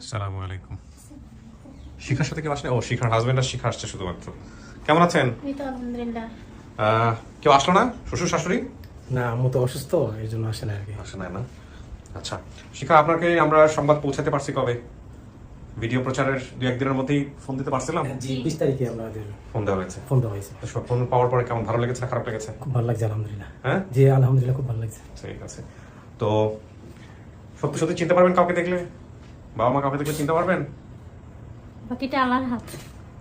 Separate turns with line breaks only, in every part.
আসসালামু আলাইকুম। শিখার সাথে কেউ আসলে? ও, শিখার হাজবেন্ড আর শিখা আসছে শুধুমাত্র। কেমন আছেন?
এই তো আলহামদুলিল্লাহ।
কেউ আসলো না? শ্বশুর শাশুড়ি?
না, আম্মু তো অসুস্থ, এই জন্য আসে না আর কি।
আসে না না? আচ্ছা, শিখা আপনাকে আমরা সংবাদ পৌঁছাতে পারছি কবে? ভিডিও প্রচারের 2-1 দিনের মধ্যেই ফোন দিতে পারছিলাম।
জি, 20 তারিখে আমাদের
ফোন দেওয়া হয়েছে।
ফোন দেওয়া হয়েছে।
তো ফোন পাওয়ার পরে কেমন, ভালো লেগেছে না খারাপ লেগেছে?
খুব ভালো লাগছে আলহামদুলিল্লাহ।
হ্যাঁ
জি আলহামদুলিল্লাহ, খুব ভালো লাগছে।
ঠিক আছে। তো সত্যি সত্যি চিনতে পারবেন কাউকে দেখলে? বাবা মা কাউকে দেখলে চিনতে পারবেন?
বাকিটা আল্লাহর হাত।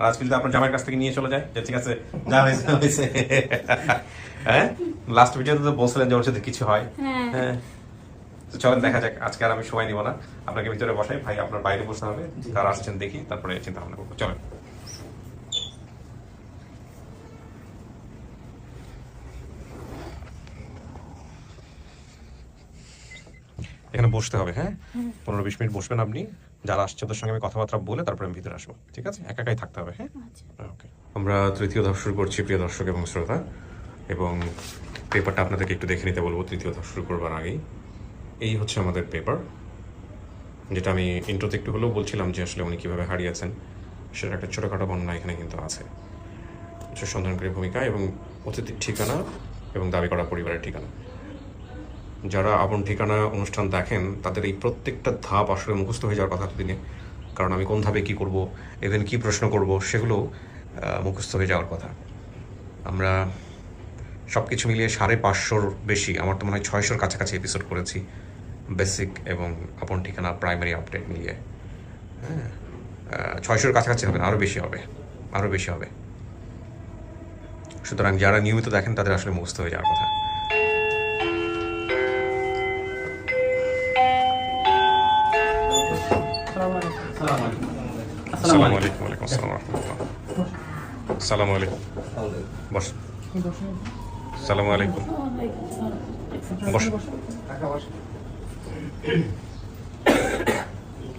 আর আজকে যদি আপনার জামাইয়ের কাছ থেকে নিয়ে চলে যায় যে ঠিক আছে যা হয়েছে হয়েছে, হ্যাঁ লাস্ট ভিডিওতে তো বলছিলেন যে ওর সাথে কিছু হয়। হ্যাঁ, তো চলেন দেখা যাক। আজকে আর আমি সময় নিব না, আপনাকে ভিতরে বসাই। ভাই আপনার বাইরে বসতে হবে, কার আসছেন দেখি, তারপরে চিন্তা ভাবনা করবো। চলেন। এখানে বসতে হবে, হ্যাঁ 15-20 মিনিট বসবেন আপনি। যারা আসছে ওদের সঙ্গে আমি কথাবার্তা বলে তারপরে আমি ভিতরে আসবো, ঠিক আছে? একাই থাকতে হবে, হ্যাঁ ওকে। আমরা তৃতীয় ধাপ শুরু করছি, প্রিয় দর্শক এবং শ্রোতা, এবং পেপারটা আপনাদেরকে একটু দেখে নিতে বলবো তৃতীয় ধাপ শুরু করবার আগেই। এই হচ্ছে আমাদের পেপার, যেটা আমি ইন্ট্রোতে একটু হলেও বলছিলাম যে আসলে উনি কীভাবে হারিয়েছেন সেটা একটা ছোটোখাটো বর্ণনা এখানে কিন্তু আছে। সন্ধানকারী ভূমিকা এবং অতিথির ঠিকানা এবং দাবি করা পরিবারের ঠিকানা। যারা আপন ঠিকানা অনুষ্ঠান দেখেন তাদের এই প্রত্যেকটা ধাপ আসলে মুখস্থ হয়ে যাওয়ার কথা দিনে, কারণ আমি কোন ধাপে কী করব, ইভেন কী প্রশ্ন করব সেগুলো মুখস্থ হয়ে যাওয়ার কথা। আমরা সব কিছু মিলিয়ে 550-র বেশি, আমার তো মনে হয় 600-র কাছাকাছি এপিসোড করেছি, বেসিক এবং আপন ঠিকানা প্রাইমারি আপডেট মিলিয়ে। হ্যাঁ, 600-র কাছাকাছি হবে না, আরও বেশি হবে, আরও বেশি হবে। সুতরাং যারা নিয়মিত দেখেন তাদের আসলে মুখস্থ হয়ে যাওয়ার কথা। আসসালামু আলাইকুম। ওয়ালাইকুম আসসালাম রাহমাতুল্লাহ। আসসালামু আলাইকুম। বস। আসসালামু আলাইকুম। বস।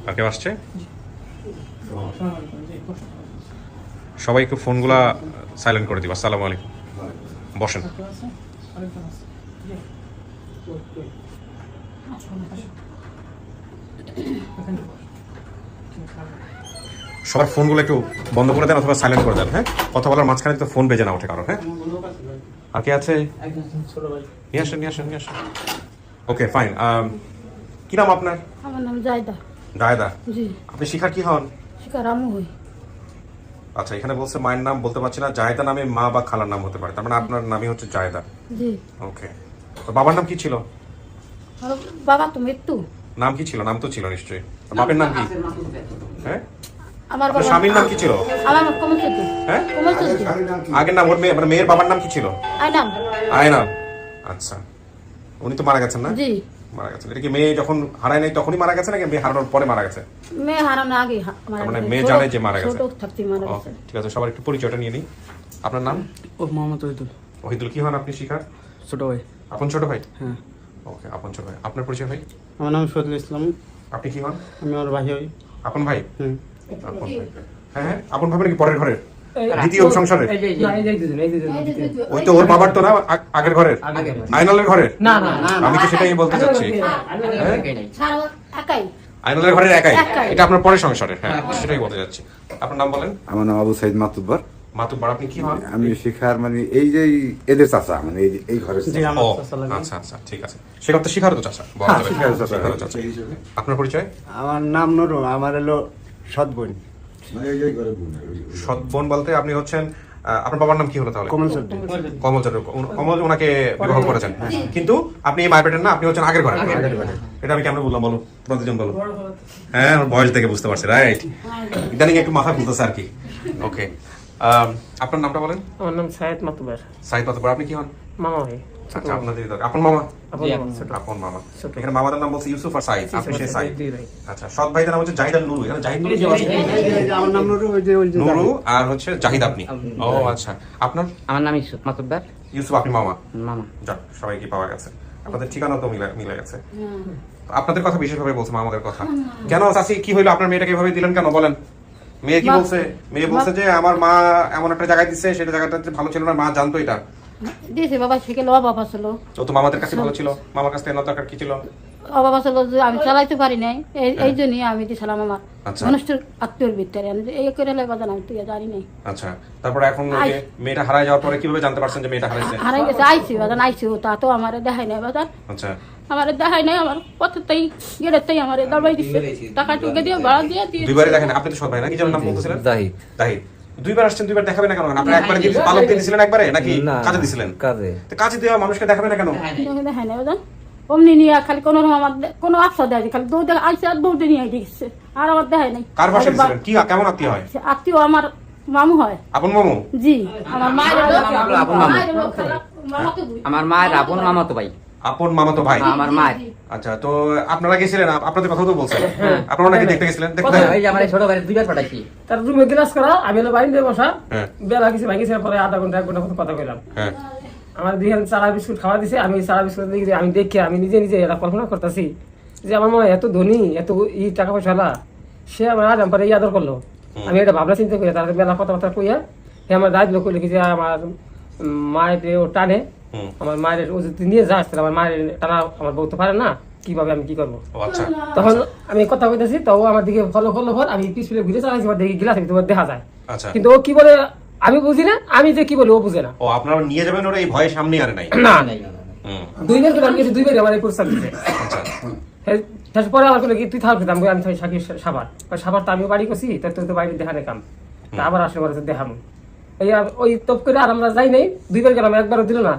আর কেউ আসছে? সবাই একটু ফোনগুলা সাইলেন্ট করে দিবা। আসসালামু আলাইকুম। বসেন। সবার ফোনগুলো একটু বন্ধ করে দেন অথবা সাইলেন্ট করে দেন, হ্যাঁ? কথা বলার মাঝখানে তো ফোন বেজে না ওঠে কারো, হ্যাঁ? আর কে আছে? নিয়ে আসেন, নিয়ে আসেন, নিয়ে আসেন। Okay fine. কি নাম আপনার?
আমার নাম জায়দা।
জায়দা।
জি।
আপনি শিখার কি হন?
শিখার আম্মু হই।
আচ্ছা, এখানে বলছে মায়ের নাম বলতে পারছি না, জায়দা নামে মা বা খালার নাম হতে পারে, তার মানে আপনার নামই হচ্ছে জায়দা।
জি।
ওকে, তো বাবার নাম কি ছিল?
আর বাবা তো মৃত্যু।
নাম কি ছিল? নাম তো ছিল নিশ্চয়ই। বাপের নাম কি? হ্যাঁ,
আমার
আপনার
বাবা
স্বামীর নাম কি ছিল?
আমার নাম কমল চৌধুরী।
হ্যাঁ,
কমল চৌধুরী।
আগের নাম ওর মেয়ে, মানে মেয়ের বাবার নাম কি ছিল?
আয়নাম।
আয়নাম। আচ্ছা, উনি তো মারা গেছেন না?
জি।
মারা গেছেন। এটা কি মেয়ে যখন হারায় নাই তখনই মারা গেছে নাকি মেয়ে হারানোর পরে মারা গেছে?
মেয়ে হারানোর আগে মারা
মানে
গেছে।
মেয়ে জানে যে মারা গেছে?
ছোট থাকতে মারা গেছে।
ঠিক আছে, সবার একটু পরিচয়টা নিয়ে নিই। আপনার নাম?
ও মোহাম্মদ ওহিদুল।
ওহিদুল। কি হন আপনি শিখার?
ছোট ভাই।
আপন ছোট ভাই?
হ্যাঁ।
ওকে, আপন ছোট ভাই। আপনার পরিচয় ভাই?
আমার নাম শহীদুল ইসলাম।
আপনি কি হন?
আমি ওর ভাই হই।
আপন ভাই?
হুম।
আপন ভাই। হ্যাঁ হ্যাঁ, আপন ভাই নাকি পরের ঘরের? দ্বিতীয় সংসারে? ওই তো ওর বাবার তো না, আগের ঘরের? আইনালের ঘরের?
না না না,
আমি তো সেটাই বলতে চাচ্ছি।
ছাড়া একাই।
আইনালের ঘরের একাই?
একাই।
এটা আপনার পরের সংসারে? হ্যাঁ, সেটাই বলতে যাচ্ছি। আপনার নাম বলেন।
আমার নাম আবু সাইদ মাতুব্বর।
মাতুব্বর। আপনি কি হন?
আমি শিখার মানে এই যে এদের চাচা, মানে এই ঘরের
জি
চাচা।
আমার
ও
চাচা লাগে।
আচ্ছা আচ্ছা, ঠিক আছে। সেখানে তো শিখারও তো চাচা বলা যাবে।
শিখারও চাচা।
শিখারও চাচা। আপনার পরিচয়?
আমার নাম নুরু, আমার হলো সৎ বোন
মানে এই ঘরের বোন।
সৎ বোন বলতে আপনি হচ্ছেন, আপনার বাবার নাম কি হলো তাহলে?
কমল চৌধুরী।
কমল চৌধুরী। কমল ওনাকে বিবাহ করেছেন, কিন্তু আপনি এই মায়ের না, আপনি হচ্ছেন আগের ঘরে। এটা আমি কেমন বললাম বলো, প্রতিজন বলো। হ্যাঁ, আমার বয়স থেকে বুঝতে পারছি, রাইট? ইদানিং একটু মাথা খুলতেছে আর কি। ওকে, আপনার নামটা বলেন।
আমার নাম সায়েদ মাতুবার।
সাইদ মাতুব্বর। আপনি কি হন?
মামা ভাই।
আচ্ছা, আপনাদের আপন মামা?
আপন মামা ছোট।
আপন মামা।
ছোট।
এখানে মামাদের নাম বলছে ইউসুফ আর সাইদ, আপনি সেই সাইদ।
দুই ভাই।
আচ্ছা, সৎ ভাইদের নাম হচ্ছে জাহিদ আর নুরু। এখানে জাহিদ নুরু কি আছে?
এই যে আমার নাম নুরু, ওই যে
নুরু আর হচ্ছে জাহিদ আপনি। ও আচ্ছা, আপনার?
আমার নাম ইউসুফ মাতুব্বার।
ইউসুফ আপনি মামা।
মামা।
যাক, সবাইকে পাওয়া গেছে। আপনাদের ঠিকানা তো মিলে গেছে। আপনাদের কথা বিশেষভাবে বলছে, আমাদের কথা কেন? চাচি, কি হইলো? আপনার মেয়েটাকে এভাবে দিলেন কেন বলেন? মেয়ে কি বলছে? মেয়ে বলছে যে আমার মা এমন একটা জায়গায় দিচ্ছে, সেটা জায়গাটা ভালো ছিল না, মা জানতো এটা।
দিয়েছে বাবা, শিখে লো বাবা ছিল।
ও তো মামাদের কাছে ভালো ছিল, মামার কাছ থেকে না দরকার কি ছিল?
অভাব আছে যে আমি চালাইতে পারি নাই এই জন্যই আমি দিয়েছিলাম আমার
আচ্ছা।
মানুষের আত্মীয়র ভিতরে আমি যে এই করে হলে বাজান আমি তুই জানি নাই
আচ্ছা, তারপরে এখন ওই যে মেয়েটা হারায় যাওয়ার পরে কিভাবে জানতে পারছেন যে মেয়েটা হারাইছে?
হারাই গেছে আইসি বাজান আইসি ও তা তো আমার দেখাই নাই বাজান
আচ্ছা,
আমার দেখাই নাই আমার পথেই গেটেতেই আমার দাবাই দিচ্ছে টাকা টুকে দিয়ে ভাড়া দিয়ে দিয়ে
দুইবারই দেখেন। আপনি তো সৎ ভাই না, কি যেন নাম বলতেছিলেন?
জাহিদ।
জাহিদ। দুইবার আসছেন, দুইবার দেখাবে না কেন? আপনি একবারে কি পালক দিয়ে দিছিলেন একবারে নাকি
না,
কাজে দিছিলেন?
কাজে।
তো কাজে দেওয়া মানুষকে দেখাবে না কেন?
দেখাই নাই বাজান অমনি নিয়ে খালি কোনো রকম আমার কোনো আফসা দেয় খালি দৌড়ে আইসে আর দৌড়ে নিয়ে গেছে আর আমার দেখাই নাই
কার বাসায় দিছিলেন? কি কেমন আত্মীয় হয়?
সে আত্মীয় আমার মামু হয়
আপন মামু?
জি আমার মায়ের
আপন মামু।
মামাকে দুই
আমার মায়ের আপন মামাতো ভাই।
আপন মামাতো ভাই?
আমার মায়ের।
আচ্ছা, তো আপনারা গেছিলেন, আপনাদের কথা তো বলছেন, আপনারা নাকি দেখতে গেছিলেন? দেখতে
ওই যে আমার এই ছোট ভাইয়ের দুইবার পাঠাইছি।
তার রুমে গ্লাস করা, আমি হলো বাড়িতে বসা,
হ্যাঁ।
বেলা কিছু ভাঙিছে, পরে আধা ঘন্টা 1 ঘন্টা মতো কথা কইলাম।
হ্যাঁ,
আমার দুইখান চারা বিস্কুট খাওয়া দিছে, আমি ওই চারা বিস্কুট দেখি আমি দেখি আমি নিজে নিজে এটা কল্পনা করতেছি যে আমার মা এত ধনী, এত টাকা পয়সা হলা, সে আমার আজ আমার এই আদর করলো। আমি এটা ভাবনা চিন্তা করি, তার বেলা কথাবার্তা কইয়া সে আমার রাত লোক লিখি যে আমার মায়ের ও টানে, আমার মায়ের ও যদি নিয়ে যাস তাহলে আমার মায়ের টানা আমার বলতে পারে না, কিভাবে আমি কি করবো।
ও আচ্ছা,
তখন আমি কথা কইতেছি, তো ও আমার দিকে ফলো করলো, আমি পিছনে ঘুরে চালাইছি, দেখি গ্লাস দেখা যায়,
আচ্ছা।
কিন্তু ও কি বলে আমি বুঝি না, আমি যে কি বলি ও বুঝে না।
ও আপনারা নিয়ে যাবেন ওরা এই ভয়ে সামনে আরে নাই?
না
হুম,
2 বার করে আমি গেছি, 2 বার আমার এই প্রস্তাব দিতে।
আচ্ছা,
পরে আমার বলে কি তুই থাকবি, আমি থাকি সাকির সাবার সাবার, তো আমিও বাড়ি করছি, তোর তো বাড়ি দেখানে কাম, তা আবার আসলে পরে দেখাবো এই ওই তপ করে। আর আমরা যাই নাই, 2 বার গেলাম, একবারও দিল না।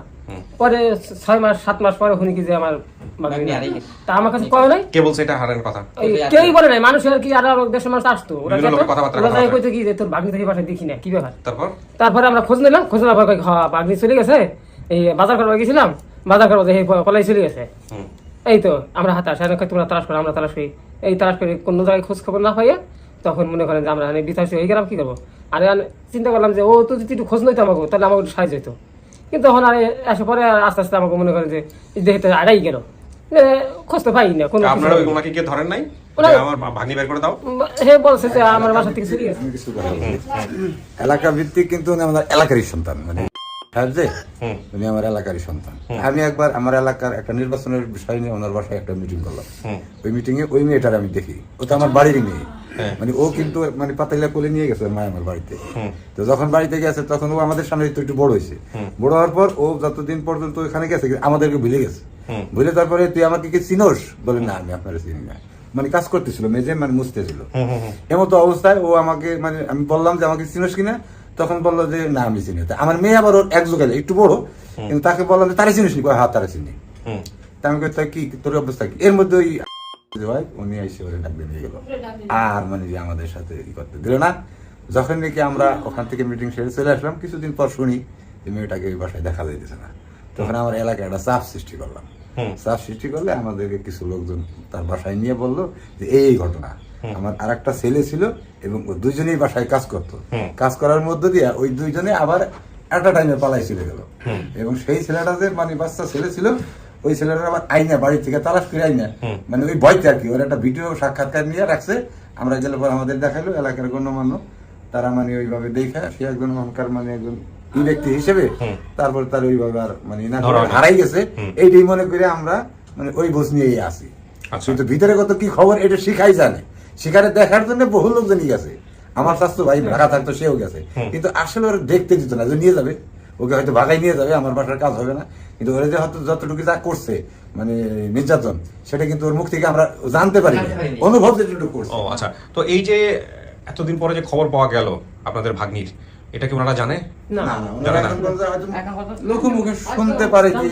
পরে 6 মাস 7 মাস পরে শুনি কি যে আমার বাগনি নাই। তা আমার কাছে কয় নাই,
কে বলছে এটা হারানোর কথা?
কেউই বলে নাই, মানুষের কি আর দেশের মানুষ আসতো, ওরা
বিভিন্ন লোক কথাবার্তা
যাই কইতো কি যে তোর বাগনি থেকে বাসায় দেখি না, কি ব্যাপার।
তারপর
তারপরে আমরা খোঁজ নিলাম, খোঁজ নেওয়ার পর কই হ্যাঁ বাগনি চলে গেছে, এই বাজার করবার গেছিলাম, বাজার করবো যে কলাই চলে গেছে। এই তো আমরা হাতে আসে তোমরা তালাশ করো, আমরা তালাশ করি, এই তালাশ করি, কোনো জায়গায় খোঁজ খবর না পাইয়া তখন মনে করেন যে আমরা বিতাসী হয়ে গেলাম, কি করবো। আর চিন্তা করলাম যে ও তো যদি একটু খোঁজ নইতো আমাকে, তাহলে আমাকে সাহায্য হইতো। কিন্তু তখন আর এসে পরে আস্তে আস্তে আমাকে মনে করেন যে দেখতে আড়াই গেল, খোঁজ তো পাই না কোনো।
আপনারা ওই ওনাকে কে ধরেন নাই?
ওরা-
যে আমার ভাগ্নি বের করে দাও?
হে বলছে যে আমার বাসা থেকে চলে গেছে।
আমি কিছু কথা বলি। এলাকা ভিত্তিক কিন্তু উনি আমাদের এলাকারই সন্তান, মানে সাহেব যে উনি আমার এলাকারই সন্তান। আমি একবার আমার এলাকার একটা নির্বাচনের বিষয় নিয়ে ওনার বাসায় একটা মিটিং করলাম। ওই মিটিং এ ওই মেয়েটার আমি দেখি, ও তো আমার বাড়ির মেয়ে, মানে ও কিন্তু মানে পাতাইলা কোলে নিয়ে গেছে ওর মা আমার বাড়িতে। তো যখন বাড়িতে গেছে তখন ও আমাদের সামনে একটু বড় হয়েছে, বড় হওয়ার পর ও যতদিন পর্যন্ত ওখানে গেছে আমাদেরকে ভুলে গেছে। ভুলে তারপরে তুই আমাকে কি চিনোস বলে, না আমি আপনারা চিনি না, মানে কাজ করতেছিল মেজে, মানে মুছতেছিল। এমতো অবস্থায় ও আমাকে, মানে আমি বললাম যে আমাকে চিনোস কিনা, তখন বললো যে না আমি চিনি। আমার মেয়ে আবার ওর এক যুগে একটু বড়, কিন্তু তাকে বললাম যে তারা চিনিস নি, হ্যাঁ তারা চিনি। তা আমি কই কি তোর অবস্থা কি? এর মধ্যে ওই ভাই উনি এসে ওরে ডাক দিয়ে নিয়ে গেল, আর মানে যে আমাদের সাথে ই করতে দিল না। যখন নাকি আমরা ওখান থেকে মিটিং সেরে চলে আসলাম, কিছুদিন পর শুনি যে মেয়েটাকে ওই বাসায় দেখা যাইতেছে না। তখন আমার এলাকায় একটা চাপ সৃষ্টি করলাম। চাপ সৃষ্টি করলে আমাদেরকে কিছু লোকজন তার বাসায় নিয়ে বললো যে এই ঘটনা, আমার আর একটা ছেলে ছিল এবং ও দুইজনেই বাসায় কাজ করতো, কাজ করার মধ্য দিয়ে ওই দুইজনে আবার একটা টাইমে পালাই চলে গেল। এবং সেই ছেলেটা যে মানে বাচ্চা ছেলে ছিল, ওই ছেলেটা আবার আইনা বাড়ি থেকে তালাশ করে আইনা, মানে ওই ভয়তে আর কি, ওর একটা ভিডিও সাক্ষাৎকার নিয়ে রাখছে। আমরা গেলে পর আমাদের দেখাইলো এলাকার গণ্যমান্য, তারা মানে ওইভাবে দেখা সে একজন ওখানকার মানে একজন ব্যক্তি হিসেবে, তারপর তার ওইভাবে আর মানে হারাই গেছে। এইটাই মনে করে আমরা মানে ওই বোঝ নিয়েই আসি। কিন্তু ভিতরে কত কি খবর এটা শিখাই জানে, শিখারে দেখার জন্য বহু লোকজনই গেছে। আমার স্বাস্থ্য ভাই ঢাকা থাকতো, সেও গেছে, কিন্তু আসলে ওরা দেখতে দিত না যে নিয়ে যাবে, ওকে হয়তো ভাগাই নিয়ে যাবে, আমার বাসার কাজ হবে না। কিন্তু ওরা যে হয়তো যতটুকু যা করছে মানে নির্যাতন, সেটা কিন্তু ওর মুখ থেকে আমরা জানতে পারি, অনুভব যেটুকু করছে।
ও আচ্ছা, তো এই যে এতদিন পরে যে খবর পাওয়া গেল আপনাদের ভাগ্নির, এটা কি ওনারা জানে?
না
না, ওনারা এখন বলছে হয়তো লোকমুখে শুনতে পারে কি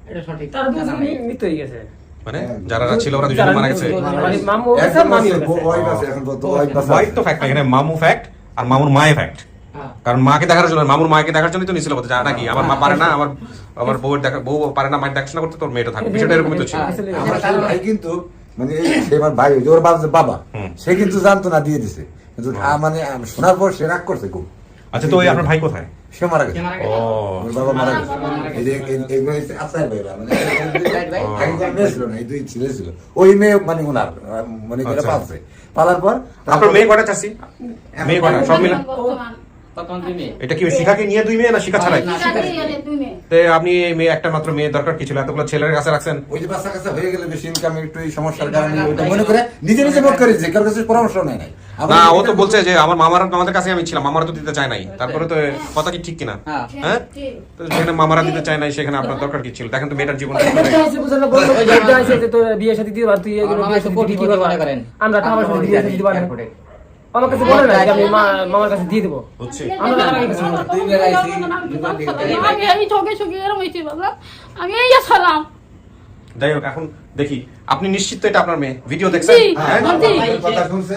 এটা সঠিক
তার দুজনেই মৃত হয়ে গেছে,
মানে যারা মৃত ছিল ওরা দুজনে মারা গেছে।
মানে মামু
এখন
মামি
বলছে, ওয়াইফ আছে, এখন বলতো ওয়াইফ আছে।
হোয়াইট তো ফ্যাক্ট, এখানে মামু ফ্যাক্ট আর মামুর মায়ে ফ্যাক্ট। কারণ মাকে দেখার জন্য, মামুর মাকে দেখার জন্যই তো নিছিল, বলতে যা নাকি আমার মা পারে না, আমার বউ পারে না মায়ের দেখাশোনা করতে, তোর মেয়েটা থাকবে, বিষয়টা এরকমই তো ছিল।
আমার ছোট ভাই কিন্তু মানে এই সে আমার ভাই, ওই যে ওর বাবা, সে কিন্তু জানতো না, দিয়ে দিছে। কিন্তু মানে শোনার পর সে রাগ করছে খুব।
আচ্ছা, তো ওই আপনার ভাই কোথায়?
সে মারা গেছে,
ও
ওর বাবা মারা গেছে। এই যে এইগুলো হচ্ছে আসাই ভাইরা, মানে একজন মেয়ে ছিল না, এই দুই ছেলে ছিল। ওই মেয়ে মানে ওনার মানে করে পালছে, পালার পর
আপনার মেয়ে কয়টা চাচ্ছি? মেয়ে কয়টা সব মিলে?
তখন তুমি
এটা কি ওই শিখাকে নিয়ে 2 মেয়ে না শিখা ছাড়াই?
দুই মেয়ে।
তে আপনি এই মেয়ে একটা মাত্র মেয়ে দরকার কি ছিল এতগুলো ছেলের কাছে রাখছেন?
ওই যে বাচ্চা কাছে হয়ে গেলে বেশি ইনকাম একটু এই সমস্যার কারণে ওইটা মনে করে নিজে নিজে ভোট করেছে, কারোর কাছে পরামর্শ নেয় নাই।
না ও তো বলছে যে আমার আমাদের কাছে আমি ছিলাম, মামারা তো দিতে চায় নাই। তারপরে তো কথা কি ঠিক কিনা?
হ্যাঁ
হ্যাঁ, তো যেখানে মামারা দিতে চায় নাই সেখানে আপনার দরকার কি ছিল? দেখেন তো মেয়েটার জীবন
বিয়ে সাথে দিতে পার তুই
আমার মামা তো কোটি কোটি মনে করেন
আমরা টাকা পয়সা দিয়ে দিতে পারি আমার কাছে বলে না যে আমি মামার কাছে দিয়ে দেবো
হচ্ছে
আমরা টাকা কিছু না।
আমি এই চোখে চোখে এরম হয়েছি বাবা, আমি এই সালাম।
যাই হোক, এখন দেখি আপনি নিশ্চিত তো এটা আপনার মেয়ে? ভিডিও দেখছেন?
জি,
হ্যাঁ,
জি।
কথা শুনছে,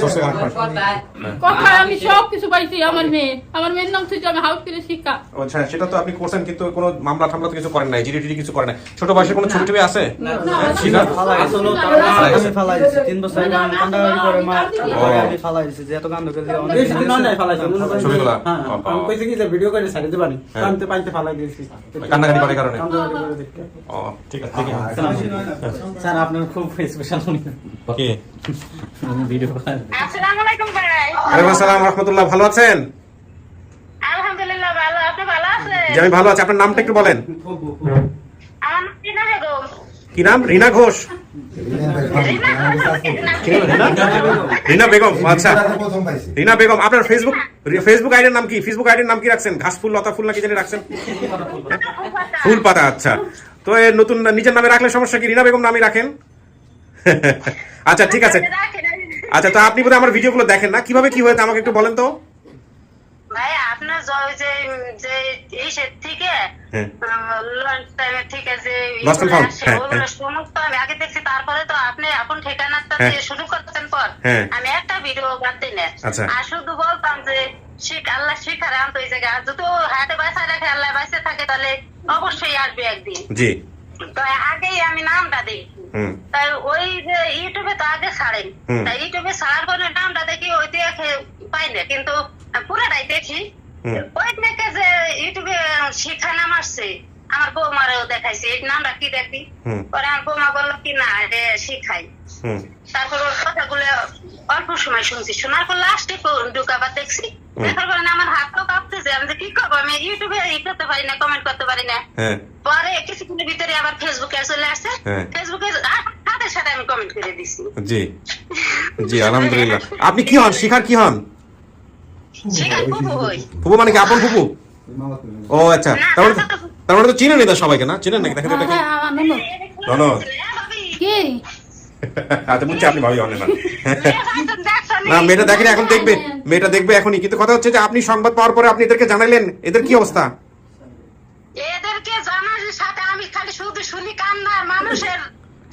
কথায় আমি সব কিছু পাইছি। আমার মেয়ের নাম থেকে আমি হাউস করে শিক্ষা।
আচ্ছা, সেটা তো আপনি করছেন, কিন্তু কোনো মামলা টামলা তো কিছু করেন নাই, জিডি টিডি কিছু করেন নাই। ছোট বয়সে কোনো ছবি টবি আছে? হ্যাঁ, শিখা?
আমি ফালাই দিছি 3 বছর আগে আমি কান্দাকাটি করে মা আমি ফালাই দিছি যে এত কান্দ করে
ছবিগুলা?
আমি কইছি কি যে ভিডিও করে ছাড়ি দিবানি কানতে পাইতে ফালাই দিয়েছি
কান্নাকাটি করে কারণে?
কান্দাকাটি করে দেখতে
ও, ঠিক আছে, দেখি।
স্যার আপনার খুব স্পেশাল
কি?
ভিডিও
আসসালামু আলাইকুম ভাই।
ওয়ালাইকুম আসসালাম রাহমাতুল্লাহ। ভালো আছেন?
আলহামদুলিল্লাহ ভালো। আপনি ভালো আছেন?
জি, আমি ভালো আছি। আপনার নামটা একটু বলেন।
আমার নাম টিনা বেগম।
কি নাম? রিনা ঘোষ? রিনা বেগম, আচ্ছা।
প্রথম পাইছি।
রিনা বেগম, আপনার ফেসবুক আইডির নাম কি? ফেসবুক আইডির নাম কি রাখছেন? ঘাস ফুল, লতা ফুল নাকি জানি রাখছেন? ফুল পাতা, আচ্ছা। তো এই নতুন নিজের নামে রাখলে সমস্যা কি? রিনা বেগম নামই রাখেন। আচ্ছা, ঠিক আছে। আচ্ছা, তো আপনি বোধহয় আমার ভিডিওগুলো দেখেন না, কিভাবে কি হয়েছে আমাকে একটু বলেন তো।
ভাই আপনার যে যে এই সেট থেকে
হ্যাঁ।
লঞ্চ টাইমের থেকে যে
Lost and found, হ্যাঁ,
ওগুলো
হ্যাঁ।
সমস্ত আমি আগে দেখছি, তারপরে তো আপনি এখন ঠিকানাটা
হ্যাঁ।
দিয়ে শুরু করতেন পর
হ্যাঁ।
আমি একটা ভিডিও বাদ না।
আচ্ছা।
আর শুধু বলতাম যে আল্লাহ শিখারে আনতো এই জায়গায়, আর যদি ও হাতে বাঁচা রাখে, আল্লাহ বাঁচে থাকে, তাহলে অবশ্যই আসবে একদিন।
জি।
তো আগেই আমি নামটা দিই।
হুম।
তাই ওই যে ইউটিউবে তো আগে ছাড়েন,
হুম।
তাই ইউটিউবে ছাড়ার পরে নামটা দেখি ওই দেখে পাই না, কিন্তু পুরাটাই দেখি।
হুম।
ওই থেকে যে ইউটিউবে শিক্ষা নাম আসছে, আমার বৌমারও দেখাইছে এই নামটা কি দেখি।
হুম।
পরে আমার বৌমা বললো কি না এটা শিখাই।
হুম।
তারপর ওর কথাগুলো অল্প সময় শুনছি, শোনার পর লাস্টে ঢুকাবার দেখছি, দেখার পরে না আমার হাতও কাঁপতেছে। আমি যে কি করবো, আমি ইউটিউবে করতে পারি না, কমেন্ট করতে পারি না।
হ্যাঁ।
পরে কিছুক্ষণের ভিতরে আবার ফেসবুকে চলে আসছে,
হ্যাঁ।
ফেসবুকে সাথে সাথে আমি কমেন্ট করে দিছি।
জি, জি, আলহামদুলিল্লাহ। আপনি কি হন? শিখার কি হন?
শিখার ফুফু হই।
ফুপু মানে কি আপন ফুপু? ও আচ্ছা, তার মানে তো চিনেন এটা সবাইকে, না চিনেন নাকি? দেখেন তো এটা কি?
হ্যাঁ, আমার ননদ।
ননদ?
কি?
আচ্ছা, বুঝছি আপনি ভাবি হন না। না, মেয়েটা দেখেনি, এখন দেখবে। মেয়েটা দেখবে এখনই। কিন্তু কথা হচ্ছে যে আপনি সংবাদ পাওয়ার পরে আপনি এদেরকে জানাইলেন, এদের কি অবস্থা?
এদেরকে জানার সাথে আমি খালি শুধু শুনি কান্না মানুষের,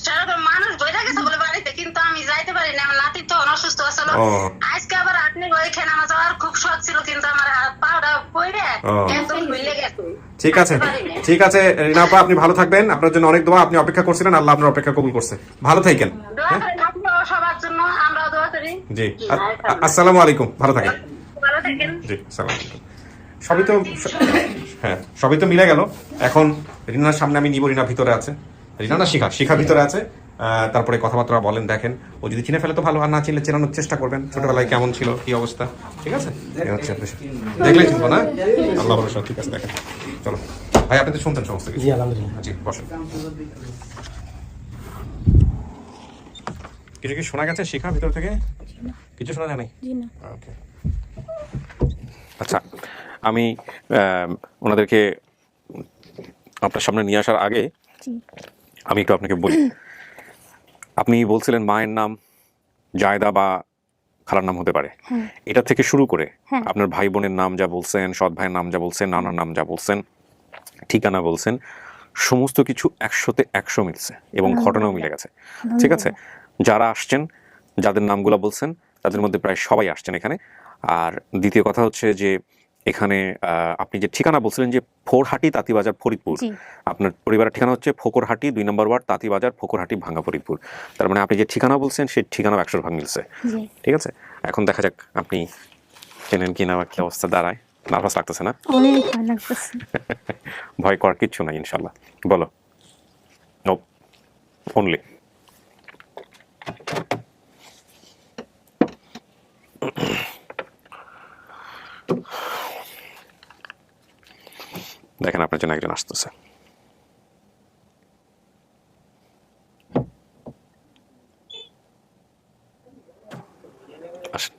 সেরকম মানুষ বইটা গেছে বলে বাড়িতে, কিন্তু আমি যাইতে পারি না। আমার নাতি তো অসুস্থ ছিল।
ও।
আজকে আবার আপনি ওইখানে আমার যাওয়ার খুব শখ ছিল, কিন্তু আমার হাত পাটা পড়ে
ও।
একদম ভুলে গেছে।
ঠিক আছে,
আসতে পারি না।
ঠিক আছে রিনা আপা, আপনি ভালো থাকবেন। আপনার জন্য অনেক দোয়া। আপনি অপেক্ষা করছিলেন, আল্লাহ আপনার অপেক্ষা কবুল করছে। ভালো থাকেন।
দোয়া করেন আপনারাও সবার জন্য, আমরাও দোয়া করি।
জি, আসসালামু আলাইকুম। ভালো থাকেন।
ভালো থাকেন।
জি, আসসালামু আলাইকুম। সবই তো, হ্যাঁ, সবই তো মিলে গেল। এখন রিনার সামনে আমি নিব। রিনা ভিতরে আছে। রিনা না, শিখা ভিতরে আছে। তারপরে কথাবার্তা বলেন, দেখেন। ও যদি চিনে ফেলে তো ভালো, আর না চিনলে চেনানোর চেষ্টা করবেন, ছোটবেলায় কেমন ছিল, কি অবস্থা। ঠিক আছে, এই হচ্ছে বিষয়। দেখলেই চিনবো না? আল্লাহ ভরসা। ঠিক আছে, দেখেন। চলো ভাই, আপনি তো শুনতেন সমস্ত কিছু।
জি, আলহামদুলিল্লাহ।
জি, বসেন। কিছু কি শোনা গেছে শিখার ভিতর থেকে? কিছু শোনা যায় নাই?
জি না।
ওকে, আচ্ছা। আমি ওনাদেরকে আপনার সামনে নিয়ে আসার আগে আমি একটু আপনাকে বলি। আপনি বলছিলেন মায়ের নাম জায়দা বা খালার নাম হতে পারে। এটা থেকে শুরু করে আপনার ভাই বোনের নাম যা বলছেন, সৎ ভাইয়ের নাম যা বলছেন, নানার নাম যা বলছেন, ঠিকানা বলছেন, সমস্ত কিছু 100-তে 100 মিলছে এবং ঘটনাও মিলে গেছে। ঠিক আছে, যারা আসছেন, যাদের নামগুলো বলছেন, তাদের মধ্যে প্রায় সবাই আসছেন এখানে। আর দ্বিতীয় কথা হচ্ছে যে এখানে আপনি যে ঠিকানা বলছিলেন যে ফোরহাটি, তাঁতিবাজার, ফরিদপুর, আপনার পরিবারের ঠিকানা হচ্ছে ফোকরহাটি 2 নম্বর ওয়ার্ড, তাঁতিবাজার, ফোকরহাটি, ভাঙ্গা, ফরিদপুর। তার মানে আপনি যে ঠিকানা বলছেন সেই ঠিকানাও 100% মিলছে। ঠিক আছে, এখন দেখা যাক আপনি চেনেন কি না বা কি অবস্থা দাঁড়ায়। নার্ভাস লাগতেছে না?
অনেক ভয় লাগতেছে।
ভয় করার কিচ্ছু নাই, ইনশাল্লাহ। বলো। নো, অনলি দেখেন আপনার জন্য একজন আসতেছে। আসেন,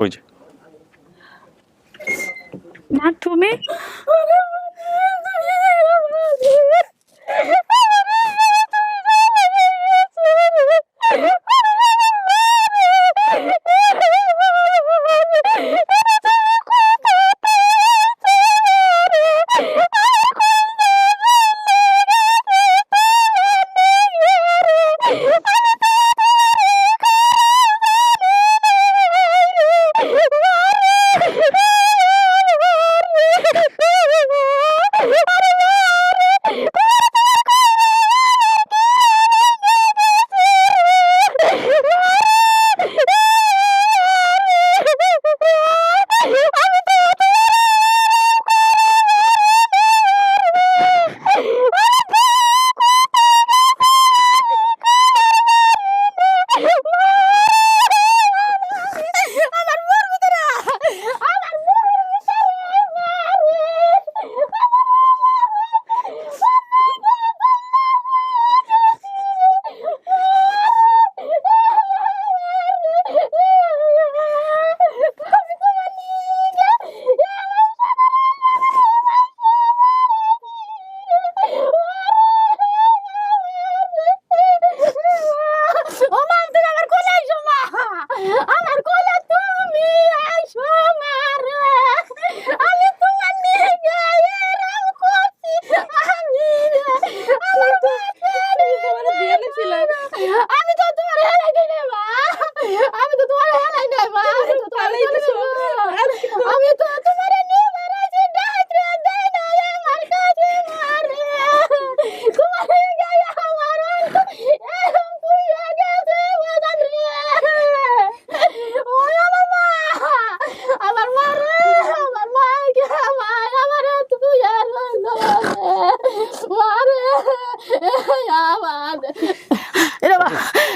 ওই যে
মা তুমি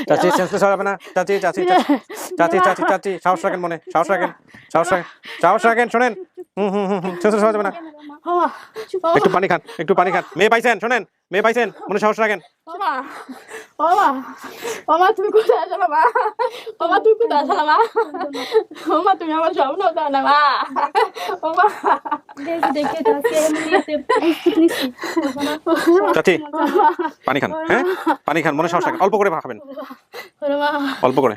চাচি সেন্সলেস হয়ে যাবে না। চাচি চাচি চাচি চাচি চাচি চাচি সাহস রাখেন, মনে সাহস রাখেন, সাহস রাখেন, সাহস রাখেন, শোনেন। সেন্সলেস হয়ে যাবে না। একটু পানি খান, একটু পানি খান। মেয়ে পাইছেন, শোনেন, মেয়ে পাইছেন, মনে সাহস রাখেন।
তুমি কোথায় আসলে মা? তুমি কোথায় আসলে মা? তুমি আমার স্বপ্ন না মা।
চাচি পানি খান, হ্যাঁ পানি খান, মনে সাহস রাখেন, অল্প করে খাবেন, অল্প করে।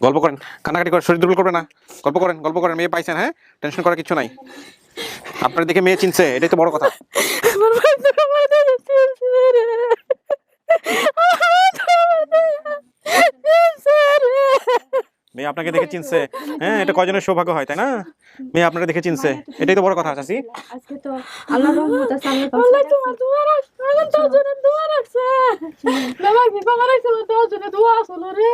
গল্প করেন, কান্নাকাটি করে শরীর দুর্বল করবে না। গল্প করেন, গল্প করেন। মেয়ে পাইছেন, হ্যাঁ টেনশন করার কিছু নাই। আপনার দেখে মেয়ে চিনছে, এটাই তো বড় কথা। মেয়ে আপনাকে দেখে চিনছে, হ্যাঁ এটা কয়জনের সৌভাগ্য হয়, তাই না? মেয়ে আপনাকে দেখে চিনছে, এটাই তো বড় কথা। চাচি
আজকে তো আল্লাহর রহমত আছে, আল্লাহ তোমার দোয়া রাখছে, আমি তোর জন্য দোয়া রাখছে। বাবা কি বাবা রাখছে, তোর জন্য দোয়া আসলো রে।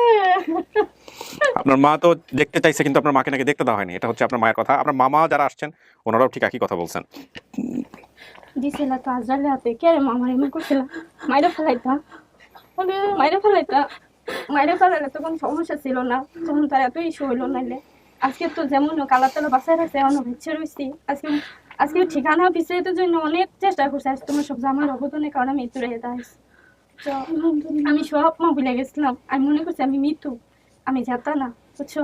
আপনার মা তো দেখতে চাইছে, কিন্তু আপনার মাকে নাকি দেখতে দেওয়া হয়নি। এটা হচ্ছে আপনার মায়ের কথা। আপনার মামা যারা আসছেন ওনারাও ঠিক একই কথা বলছেন।
দিছিল তো আজরালে হাতে কে রে মামার এমন করছিল, মাইরে ফেলাইতা, মাইরে ফেলাইতা, মাইরে ফেলাইলে তো কোনো সমস্যা ছিল না, তখন তার এত ইস্যু হইলো। নাইলে আজকে তো যেমন কালা তেলা বাসায় রাখছে, এমন হচ্ছে রয়েছি। আজকে ঠিকানা বিচারিতের জন্য অনেক চেষ্টা করছে। আজ তোমার সব জামার অবদানের কারণে আমি মৃত্যু রেখে আসছি। তো আমি সব মা ভুলে গেছিলাম, আমি মনে করছি আমি মৃত্যু, আমি যেতা না, বুঝছো।